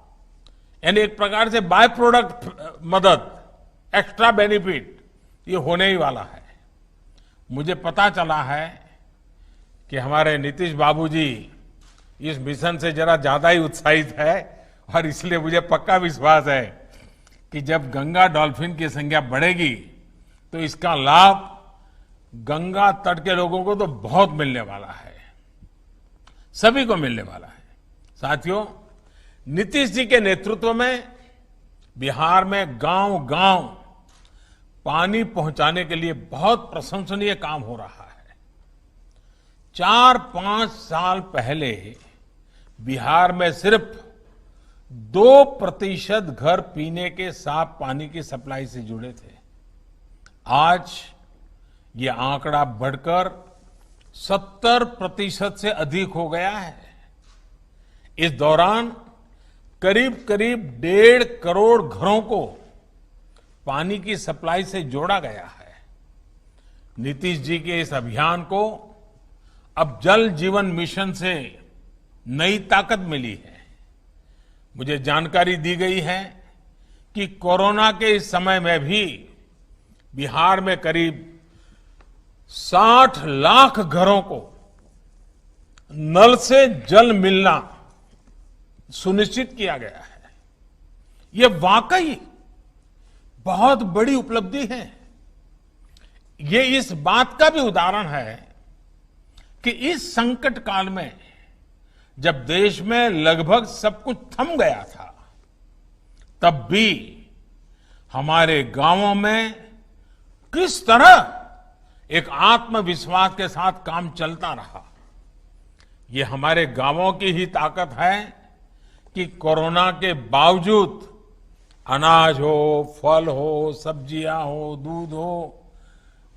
यानी एक प्रकार से बाय प्रोडक्ट मदद, एक्स्ट्रा बेनिफिट ये होने ही वाला है। मुझे पता चला है कि हमारे नीतीश बाबूजी इस मिशन से जरा ज्यादा ही उत्साहित है और इसलिए मुझे पक्का विश्वास है कि जब गंगा डॉल्फिन की संख्या बढ़ेगी तो इसका लाभ गंगा तट के लोगों को तो बहुत मिलने वाला है, सभी को मिलने वाला है। साथियों, नीतीश जी के नेतृत्व में बिहार में गांव-गांव पानी पहुंचाने के लिए बहुत प्रशंसनीय काम हो रहा है। 4-5 साल पहले बिहार में सिर्फ 2% घर पीने के साफ पानी की सप्लाई से जुड़े थे। आज ये आंकड़ा बढ़कर 70% से अधिक हो गया है। इस दौरान करीब करीब 1.5 करोड़ घरों को पानी की सप्लाई से जोड़ा गया है। नीतीश जी के इस अभियान को अब जल जीवन मिशन से नई ताकत मिली है। मुझे जानकारी दी गई है कि कोरोना के इस समय में भी बिहार में करीब 60 लाख घरों को नल से जल मिलना सुनिश्चित किया गया है। ये वाकई बहुत बड़ी उपलब्धि है। ये इस बात का भी उदाहरण है कि इस संकट काल में जब देश में लगभग सब कुछ थम गया था, तब भी हमारे गांवों में किस तरह एक आत्मविश्वास के साथ काम चलता रहा। ये हमारे गांवों की ही ताकत है कि कोरोना के बावजूद अनाज हो, फल हो, सब्जियां हो, दूध हो,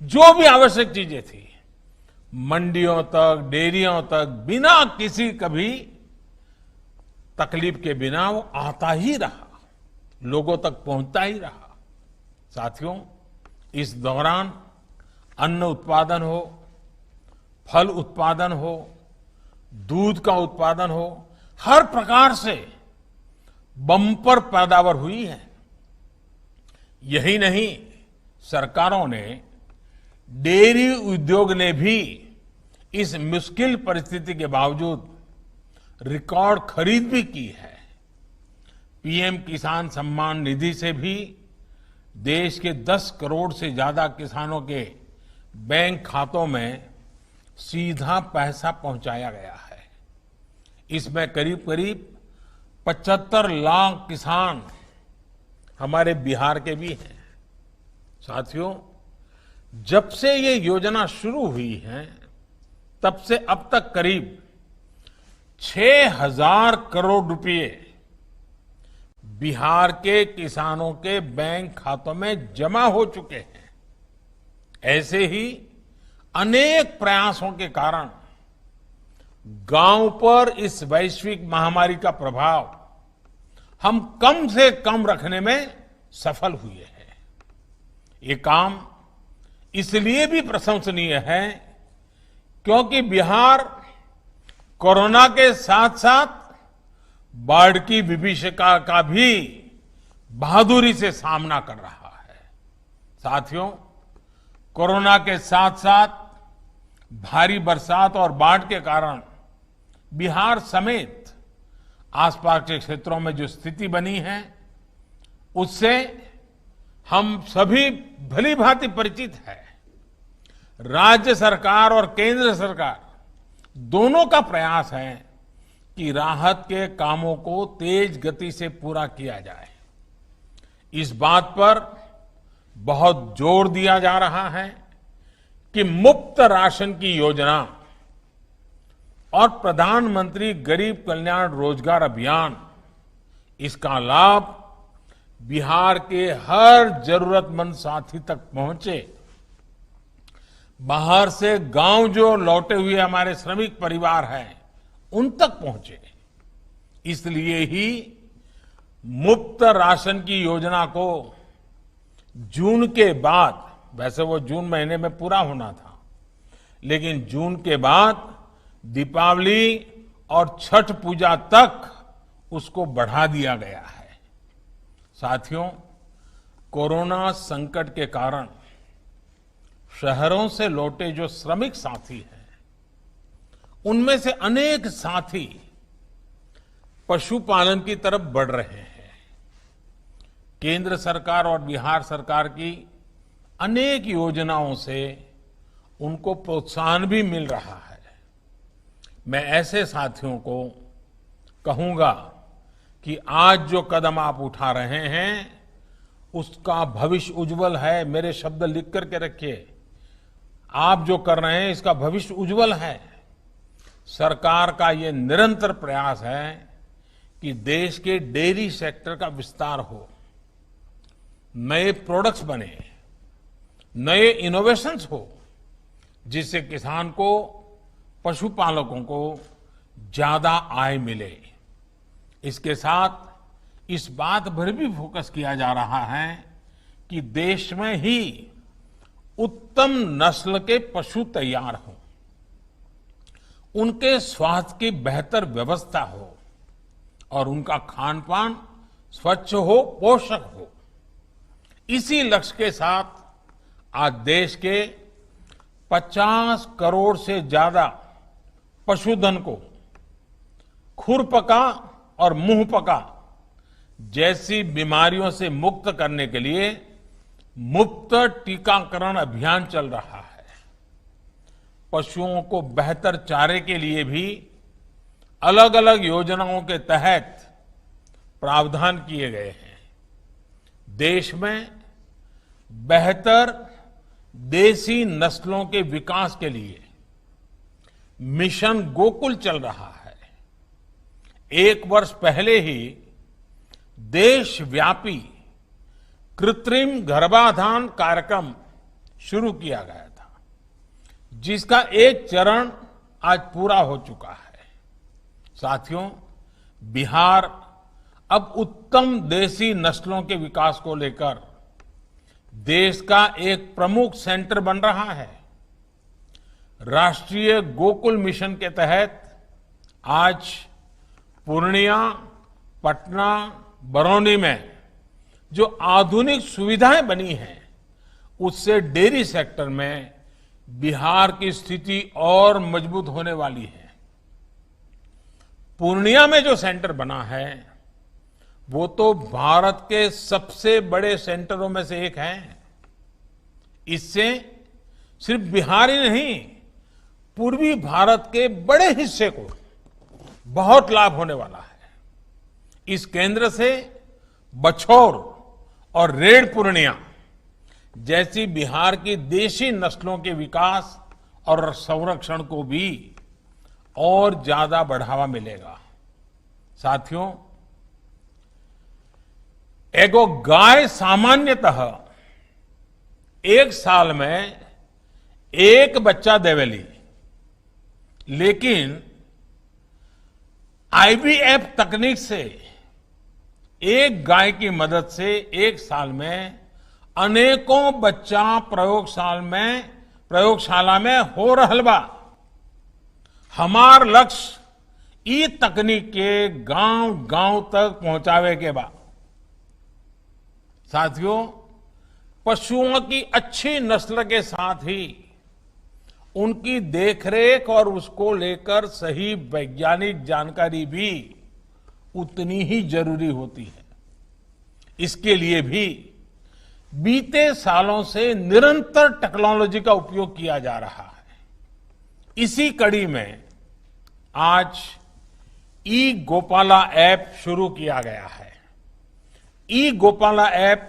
जो भी आवश्यक चीजें थी, मंडियों तक, डेयरियों तक बिना किसी कभी तकलीफ के बिना वो आता ही रहा, लोगों तक पहुंचता ही रहा। साथियों, इस दौरान अन्न उत्पादन हो, फल उत्पादन हो, दूध का उत्पादन हो, हर प्रकार से बम्पर पैदावार हुई है। यही नहीं, सरकारों ने, डेयरी उद्योग ने भी इस मुश्किल परिस्थिति के बावजूद रिकॉर्ड खरीद भी की है। पीएम किसान सम्मान निधि से भी देश के 10 करोड़ से ज्यादा किसानों के बैंक खातों में सीधा पैसा पहुंचाया गया है। इसमें करीब करीब 75 लाख किसान हमारे बिहार के भी हैं। साथियों, जब से ये योजना शुरू हुई है, तब से अब तक करीब 6,000 करोड़ रुपए बिहार के किसानों के बैंक खातों में जमा हो चुके हैं। ऐसे ही अनेक प्रयासों के कारण गांव पर इस वैश्विक महामारी का प्रभाव हम कम से कम रखने में सफल हुए हैं। ये काम इसलिए भी प्रशंसनीय है क्योंकि बिहार कोरोना के साथ साथ बाढ़ की विभीषिका का भी बहादुरी से सामना कर रहा है। साथियों, कोरोना के साथ साथ भारी बरसात और बाढ़ के कारण बिहार समेत आसपास के क्षेत्रों में जो स्थिति बनी है, उससे हम सभी भली भांति परिचित है। राज्य सरकार और केंद्र सरकार दोनों का प्रयास है कि राहत के कामों को तेज गति से पूरा किया जाए। इस बात पर बहुत जोर दिया जा रहा है कि मुफ्त राशन की योजना और प्रधानमंत्री गरीब कल्याण रोजगार अभियान, इसका लाभ बिहार के हर जरूरतमंद साथी तक पहुंचे। बाहर से गांव जो लौटे हुए हमारे श्रमिक परिवार हैं, उन तक पहुंचे। इसलिए ही मुफ्त राशन की योजना को जून के बाद, वैसे वो जून महीने में पूरा होना था, लेकिन जून के बाद दीपावली और छठ पूजा तक उसको बढ़ा दिया गया है। साथियों, कोरोना संकट के कारण शहरों से लौटे जो श्रमिक साथी हैं, उनमें से अनेक साथी पशुपालन की तरफ बढ़ रहे हैं। केंद्र सरकार और बिहार सरकार की अनेक योजनाओं से उनको प्रोत्साहन भी मिल रहा है। मैं ऐसे साथियों को कहूंगा कि आज जो कदम आप उठा रहे हैं उसका भविष्य उज्जवल है। मेरे शब्द लिख करके रखिए। आप जो कर रहे हैं इसका भविष्य उज्जवल है। सरकार का ये निरंतर प्रयास है कि देश के डेयरी सेक्टर का विस्तार हो, नए प्रोडक्ट्स बने, नए इनोवेशंस हो, जिससे किसान को, पशुपालकों को ज्यादा आय मिले। इसके साथ इस बात पर भी फोकस किया जा रहा है कि देश में ही उत्तम नस्ल के पशु तैयार हों, उनके स्वास्थ्य की बेहतर व्यवस्था हो और उनका खान पान स्वच्छ हो, पोषक हो। इसी लक्ष्य के साथ आज देश के 50 करोड़ से ज्यादा पशुधन को खुरपका और मुंहपका जैसी बीमारियों से मुक्त करने के लिए मुफ्त टीकाकरण अभियान चल रहा है। पशुओं को बेहतर चारे के लिए भी अलग अलग योजनाओं के तहत प्रावधान किए गए हैं। देश में बेहतर देसी नस्लों के विकास के लिए मिशन गोकुल चल रहा है। 1 वर्ष पहले ही देशव्यापी कृत्रिम गर्भाधान कार्यक्रम शुरू किया गया था, जिसका एक चरण आज पूरा हो चुका है। साथियों, बिहार अब उत्तम देसी नस्लों के विकास को लेकर देश का एक प्रमुख सेंटर बन रहा है। राष्ट्रीय गोकुल मिशन के तहत आज पूर्णिया, पटना, बरौनी में जो आधुनिक सुविधाएं बनी हैं, उससे डेयरी सेक्टर में बिहार की स्थिति और मजबूत होने वाली है। पूर्णिया में जो सेंटर बना है वो तो भारत के सबसे बड़े सेंटरों में से एक है। इससे सिर्फ बिहार ही नहीं, पूर्वी भारत के बड़े हिस्से को बहुत लाभ होने वाला है। इस केंद्र से बछौर और रेड पूर्णिया जैसी बिहार की देशी नस्लों के विकास और संरक्षण को भी और ज्यादा बढ़ावा मिलेगा। साथियों, एगो गाय सामान्यतः 1 साल में 1 बच्चा देवेली, लेकिन आईवीएफ तकनीक से एक गाय की मदद से 1 साल में अनेकों बच्चा प्रयोगशाला में हो रहल बा। हमार लक्ष्य ई तकनीक के गांव-गांव तक पहुंचावे के बा। साथियों, पशुओं की अच्छी नस्ल के साथ ही उनकी देखरेख और उसको लेकर सही वैज्ञानिक जानकारी भी उतनी ही जरूरी होती है। इसके लिए भी बीते सालों से निरंतर टेक्नोलॉजी का उपयोग किया जा रहा है। इसी कड़ी में आज ई गोपाला ऐप शुरू किया गया है। ई गोपाला ऐप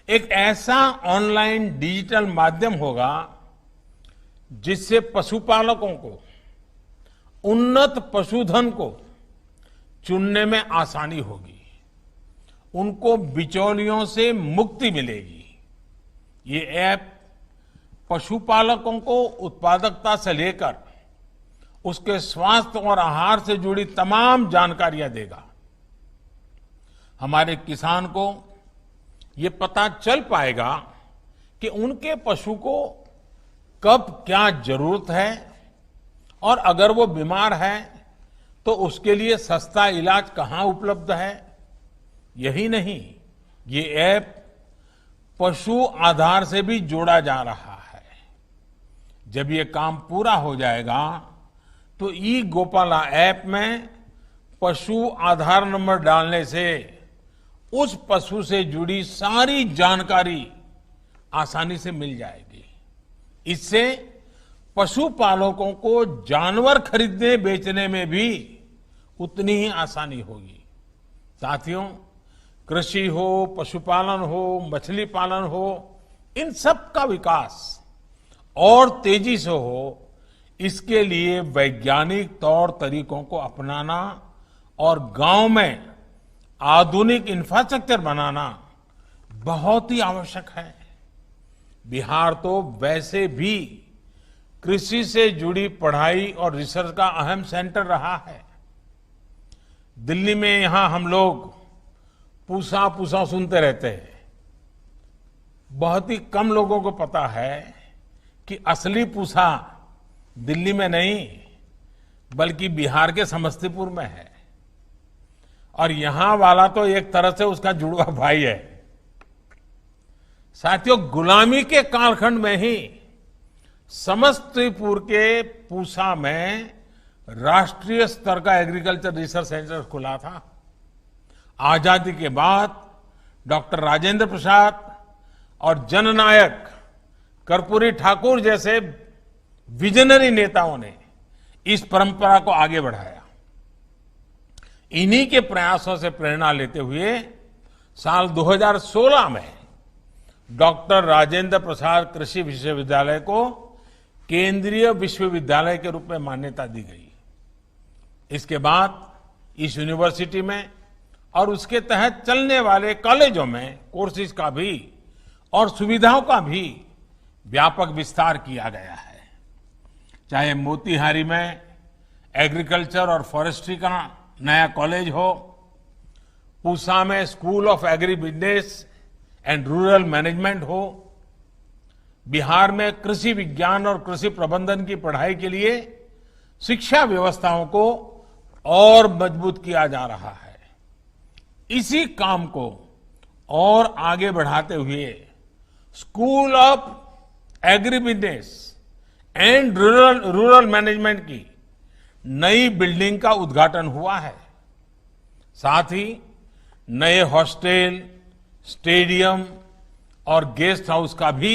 एक ऐसा ऑनलाइन डिजिटल माध्यम होगा जिससे पशुपालकों को उन्नत पशुधन को चुनने में आसानी होगी, उनको बिचौलियों से मुक्ति मिलेगी। ये ऐप पशुपालकों को उत्पादकता से लेकर उसके स्वास्थ्य और आहार से जुड़ी तमाम जानकारियां देगा। हमारे किसान को ये पता चल पाएगा कि उनके पशु को कब क्या जरूरत है और अगर वो बीमार है तो उसके लिए सस्ता इलाज कहां उपलब्ध है। यही नहीं, ये ऐप पशु आधार से भी जोड़ा जा रहा है। जब ये काम पूरा हो जाएगा तो ई गोपाला ऐप में पशु आधार नंबर डालने से उस पशु से जुड़ी सारी जानकारी आसानी से मिल जाएगी। इससे पशुपालकों को जानवर खरीदने बेचने में भी उतनी ही आसानी होगी। साथियों, कृषि हो, पशुपालन हो, मछली पालन हो, इन सब का विकास और तेजी से हो, इसके लिए वैज्ञानिक तौर तरीकों को अपनाना और गांव में आधुनिक इंफ्रास्ट्रक्चर बनाना बहुत ही आवश्यक है। बिहार तो वैसे भी कृषि से जुड़ी पढ़ाई और रिसर्च का अहम सेंटर रहा है। दिल्ली में यहां हम लोग पूसा पूसा सुनते रहते हैं। बहुत ही कम लोगों को पता है कि असली पूसा दिल्ली में नहीं बल्कि बिहार के समस्तीपुर में है, और यहां वाला तो एक तरह से उसका जुड़वा भाई है। साथियों, गुलामी के कालखंड में ही समस्तीपुर के पूसा में राष्ट्रीय स्तर का एग्रीकल्चर रिसर्च सेंटर खुला था। आजादी के बाद डॉक्टर राजेंद्र प्रसाद और जननायक कर्पूरी ठाकुर जैसे विजनरी नेताओं ने इस परंपरा को आगे बढ़ाया। इन्हीं के प्रयासों से प्रेरणा लेते हुए साल 2016 में डॉक्टर राजेंद्र प्रसाद कृषि विश्वविद्यालय को केंद्रीय विश्वविद्यालय के रूप में मान्यता दी गई। इसके बाद इस यूनिवर्सिटी में और उसके तहत चलने वाले कॉलेजों में कोर्सेज का भी और सुविधाओं का भी व्यापक विस्तार किया गया है। चाहे मोतिहारी में एग्रीकल्चर और फॉरेस्ट्री का नया कॉलेज हो, पूसा में school of agri business and rural management हो, बिहार में कृषि विज्ञान और कृषि प्रबंधन की पढ़ाई के लिए शिक्षा व्यवस्थाओं को और मजबूत किया जा रहा है। इसी काम को और आगे बढ़ाते हुए school of agri business and rural management की नई बिल्डिंग का उद्घाटन हुआ है। साथ ही नए हॉस्टल, स्टेडियम और गेस्ट हाउस का भी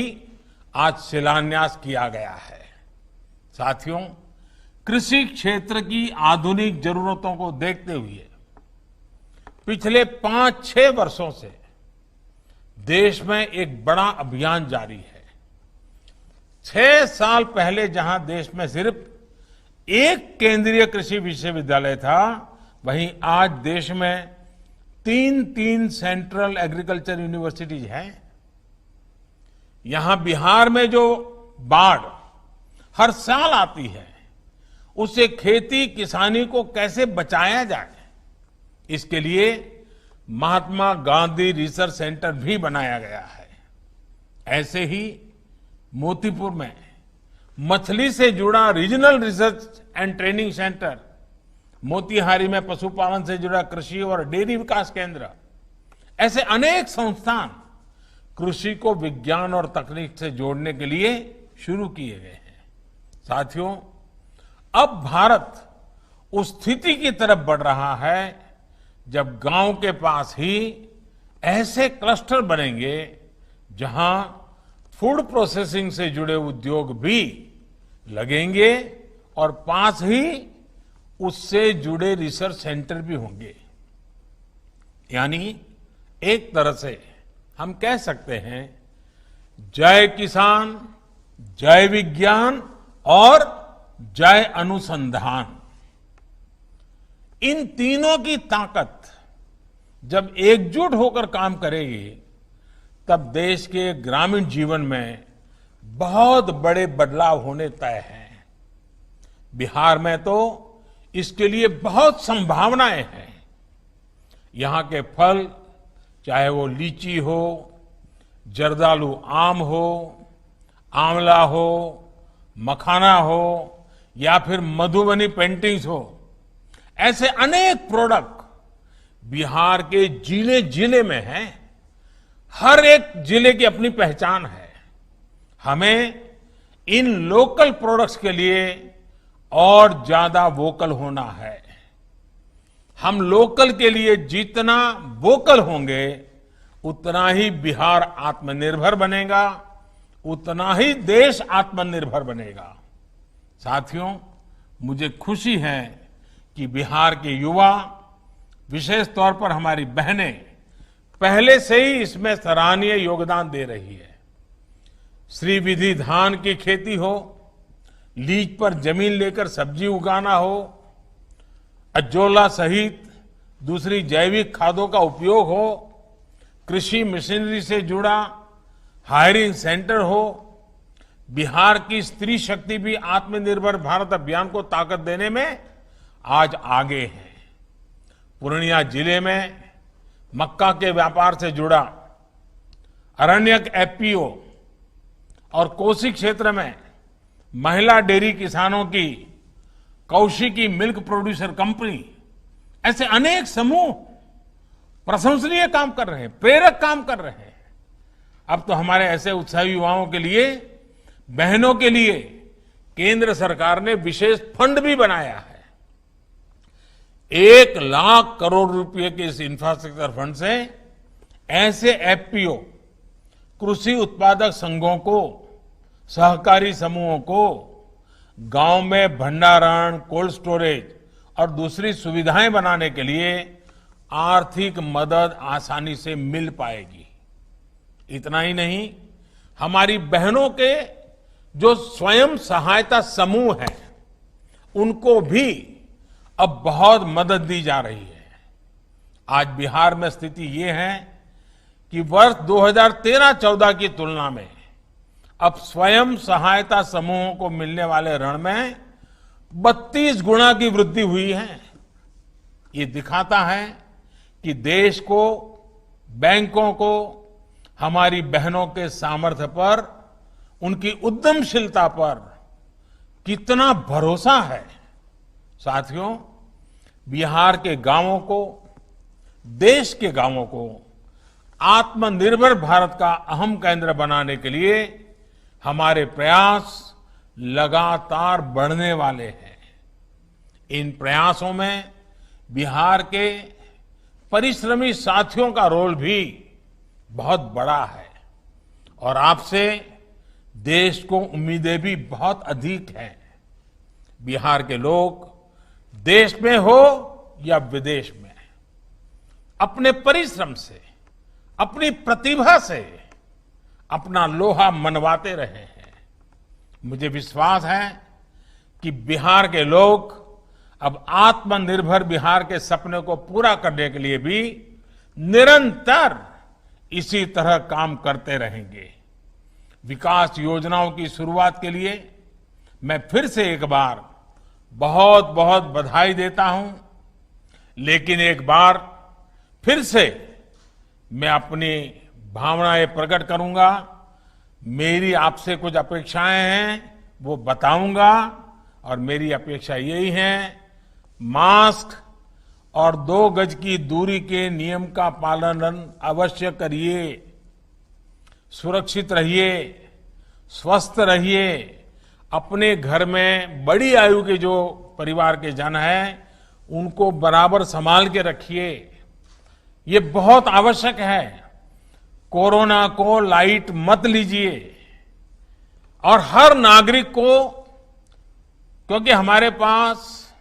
आज शिलान्यास किया गया है। साथियों, कृषि क्षेत्र की आधुनिक जरूरतों को देखते हुए पिछले 5-6 वर्षों से देश में एक बड़ा अभियान जारी है। 6 साल पहले जहां देश में सिर्फ एक केंद्रीय कृषि विश्वविद्यालय था, वहीं आज देश में 3 सेंट्रल एग्रीकल्चर यूनिवर्सिटीज हैं। यहां बिहार में जो बाढ़ हर साल आती है, उससे खेती किसानी को कैसे बचाया जाए, इसके लिए महात्मा गांधी रिसर्च सेंटर भी बनाया गया है। ऐसे ही मोतीपुर में मछली से जुड़ा regional research and training centre, Motihari में पशुपालन से जुड़ा कृषि और डेयरी विकास केंद्र, ऐसे अनेक संस्थान कृषि को विज्ञान और तकनीक से जोड़ने के लिए शुरू किए गए हैं। साथियों, अब भारत उस स्थिति की तरफ बढ़ रहा है जब गांव के पास ही ऐसे क्लस्टर बनेंगे जहां फूड प्रोसेसिंग से जुड़े उद्योग भी लगेंगे और पास ही उससे जुड़े रिसर्च सेंटर भी होंगे। यानी एक तरह से हम कह सकते हैं, जय किसान, जय विज्ञान और जय अनुसंधान। इन तीनों की ताकत जब एकजुट होकर काम करेगी, तब देश के ग्रामीण जीवन में बहुत बड़े बदलाव होने तय हैं। बिहार में तो इसके लिए बहुत संभावनाएं हैं। यहां के फल, चाहे वो लीची हो, जर्दालू आम हो, आंवला हो, मखाना हो या फिर मधुबनी पेंटिंग्स हो, ऐसे अनेक प्रोडक्ट बिहार के जिले जिले में हैं। हर एक जिले की अपनी पहचान है। हमें इन लोकल प्रोडक्ट्स के लिए और ज्यादा वोकल होना है। हम लोकल के लिए जितना वोकल होंगे, उतना ही बिहार आत्मनिर्भर बनेगा, उतना ही देश आत्मनिर्भर बनेगा। साथियों, मुझे खुशी है कि बिहार के युवा, विशेष तौर पर हमारी बहनें, पहले से ही इसमें सराहनीय योगदान दे रही है। श्रीविधि धान की खेती हो, लीज पर जमीन लेकर सब्जी उगाना हो, अजोला सहित दूसरी जैविक खादों का उपयोग हो, कृषि मशीनरी से जुड़ा हायरिंग सेंटर हो, बिहार की स्त्री शक्ति भी आत्मनिर्भर भारत अभियान को ताकत देने में आज आगे है। पूर्णिया जिले में मक्का के व्यापार से जुड़ा अरण्यक एफपीओ और कोसी क्षेत्र में महिला डेयरी किसानों की कौशिकी मिल्क प्रोड्यूसर कंपनी, ऐसे अनेक समूह प्रशंसनीय काम कर रहे हैं, प्रेरक काम कर रहे हैं। अब तो हमारे ऐसे उत्साही युवाओं के लिए, बहनों के लिए केंद्र सरकार ने विशेष फंड भी बनाया है। 1 लाख करोड़ रुपए के इस इंफ्रास्ट्रक्चर फंड से ऐसे एफपीओ, कृषि उत्पादक संघों को, सहकारी समूहों को गांव में भंडारण, कोल्ड स्टोरेज और दूसरी सुविधाएं बनाने के लिए आर्थिक मदद आसानी से मिल पाएगी। इतना ही नहीं, हमारी बहनों के जो स्वयं सहायता समूह हैं, उनको भी अब बहुत मदद दी जा रही है। आज बिहार में स्थिति ये है कि वर्ष 2013-14 की तुलना में अब स्वयं सहायता समूहों को मिलने वाले ऋण में 32 गुना की वृद्धि हुई है। ये दिखाता है कि देश को, बैंकों को हमारी बहनों के सामर्थ्य पर, उनकी उद्यमशीलता पर कितना भरोसा है। साथियों, बिहार के गांवों को, देश के गांवों को आत्मनिर्भर भारत का अहम केंद्र बनाने के लिए हमारे प्रयास लगातार बढ़ने वाले हैं। इन प्रयासों में बिहार के परिश्रमी साथियों का रोल भी बहुत बड़ा है और आपसे देश को उम्मीदें भी बहुत अधिक हैं। बिहार के लोग देश में हो या विदेश में, अपने परिश्रम से, अपनी प्रतिभा से अपना लोहा मनवाते रहे हैं। मुझे विश्वास है कि बिहार के लोग अब आत्मनिर्भर बिहार के सपने को पूरा करने के लिए भी निरंतर इसी तरह काम करते रहेंगे। विकास योजनाओं की शुरुआत के लिए मैं फिर से एक बार बहुत बहुत बधाई देता हूं, लेकिन एक बार फिर से मैं अपनी भावनाएं प्रकट करूंगा। मेरी आपसे कुछ अपेक्षाएं हैं, वो बताऊंगा, और मेरी अपेक्षा यही है, मास्क और 2 गज की दूरी के नियम का पालन अवश्य करिए, सुरक्षित रहिए, स्वस्थ रहिए, अपने घर में बड़ी आयु के जो परिवार के जन हैं उनको बराबर संभाल के रखिए। ये बहुत आवश्यक है। कोरोना को लाइट मत लीजिए और हर नागरिक को, क्योंकि हमारे पास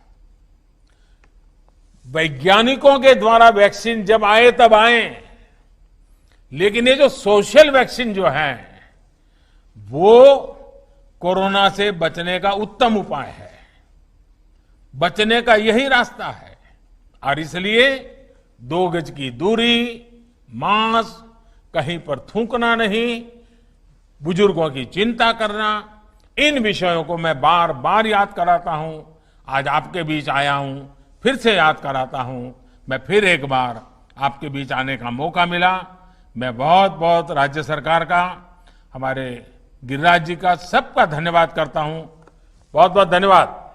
वैज्ञानिकों के द्वारा वैक्सीन जब आए तब आए, लेकिन ये जो सोशल वैक्सीन जो है वो कोरोना से बचने का उत्तम उपाय है, बचने का यही रास्ता है। और इसलिए 2 गज की दूरी, मास्क, कहीं पर थूकना नहीं, बुजुर्गों की चिंता करना, इन विषयों को मैं बार बार याद कराता हूं। आज आपके बीच आया हूं, फिर से याद कराता हूं। मैं फिर एक बार आपके बीच आने का मौका मिला। मैं बहुत बहुत राज्य सरकार का, हमारे गिरिराज जी का, सबका धन्यवाद करता हूं। बहुत बहुत धन्यवाद।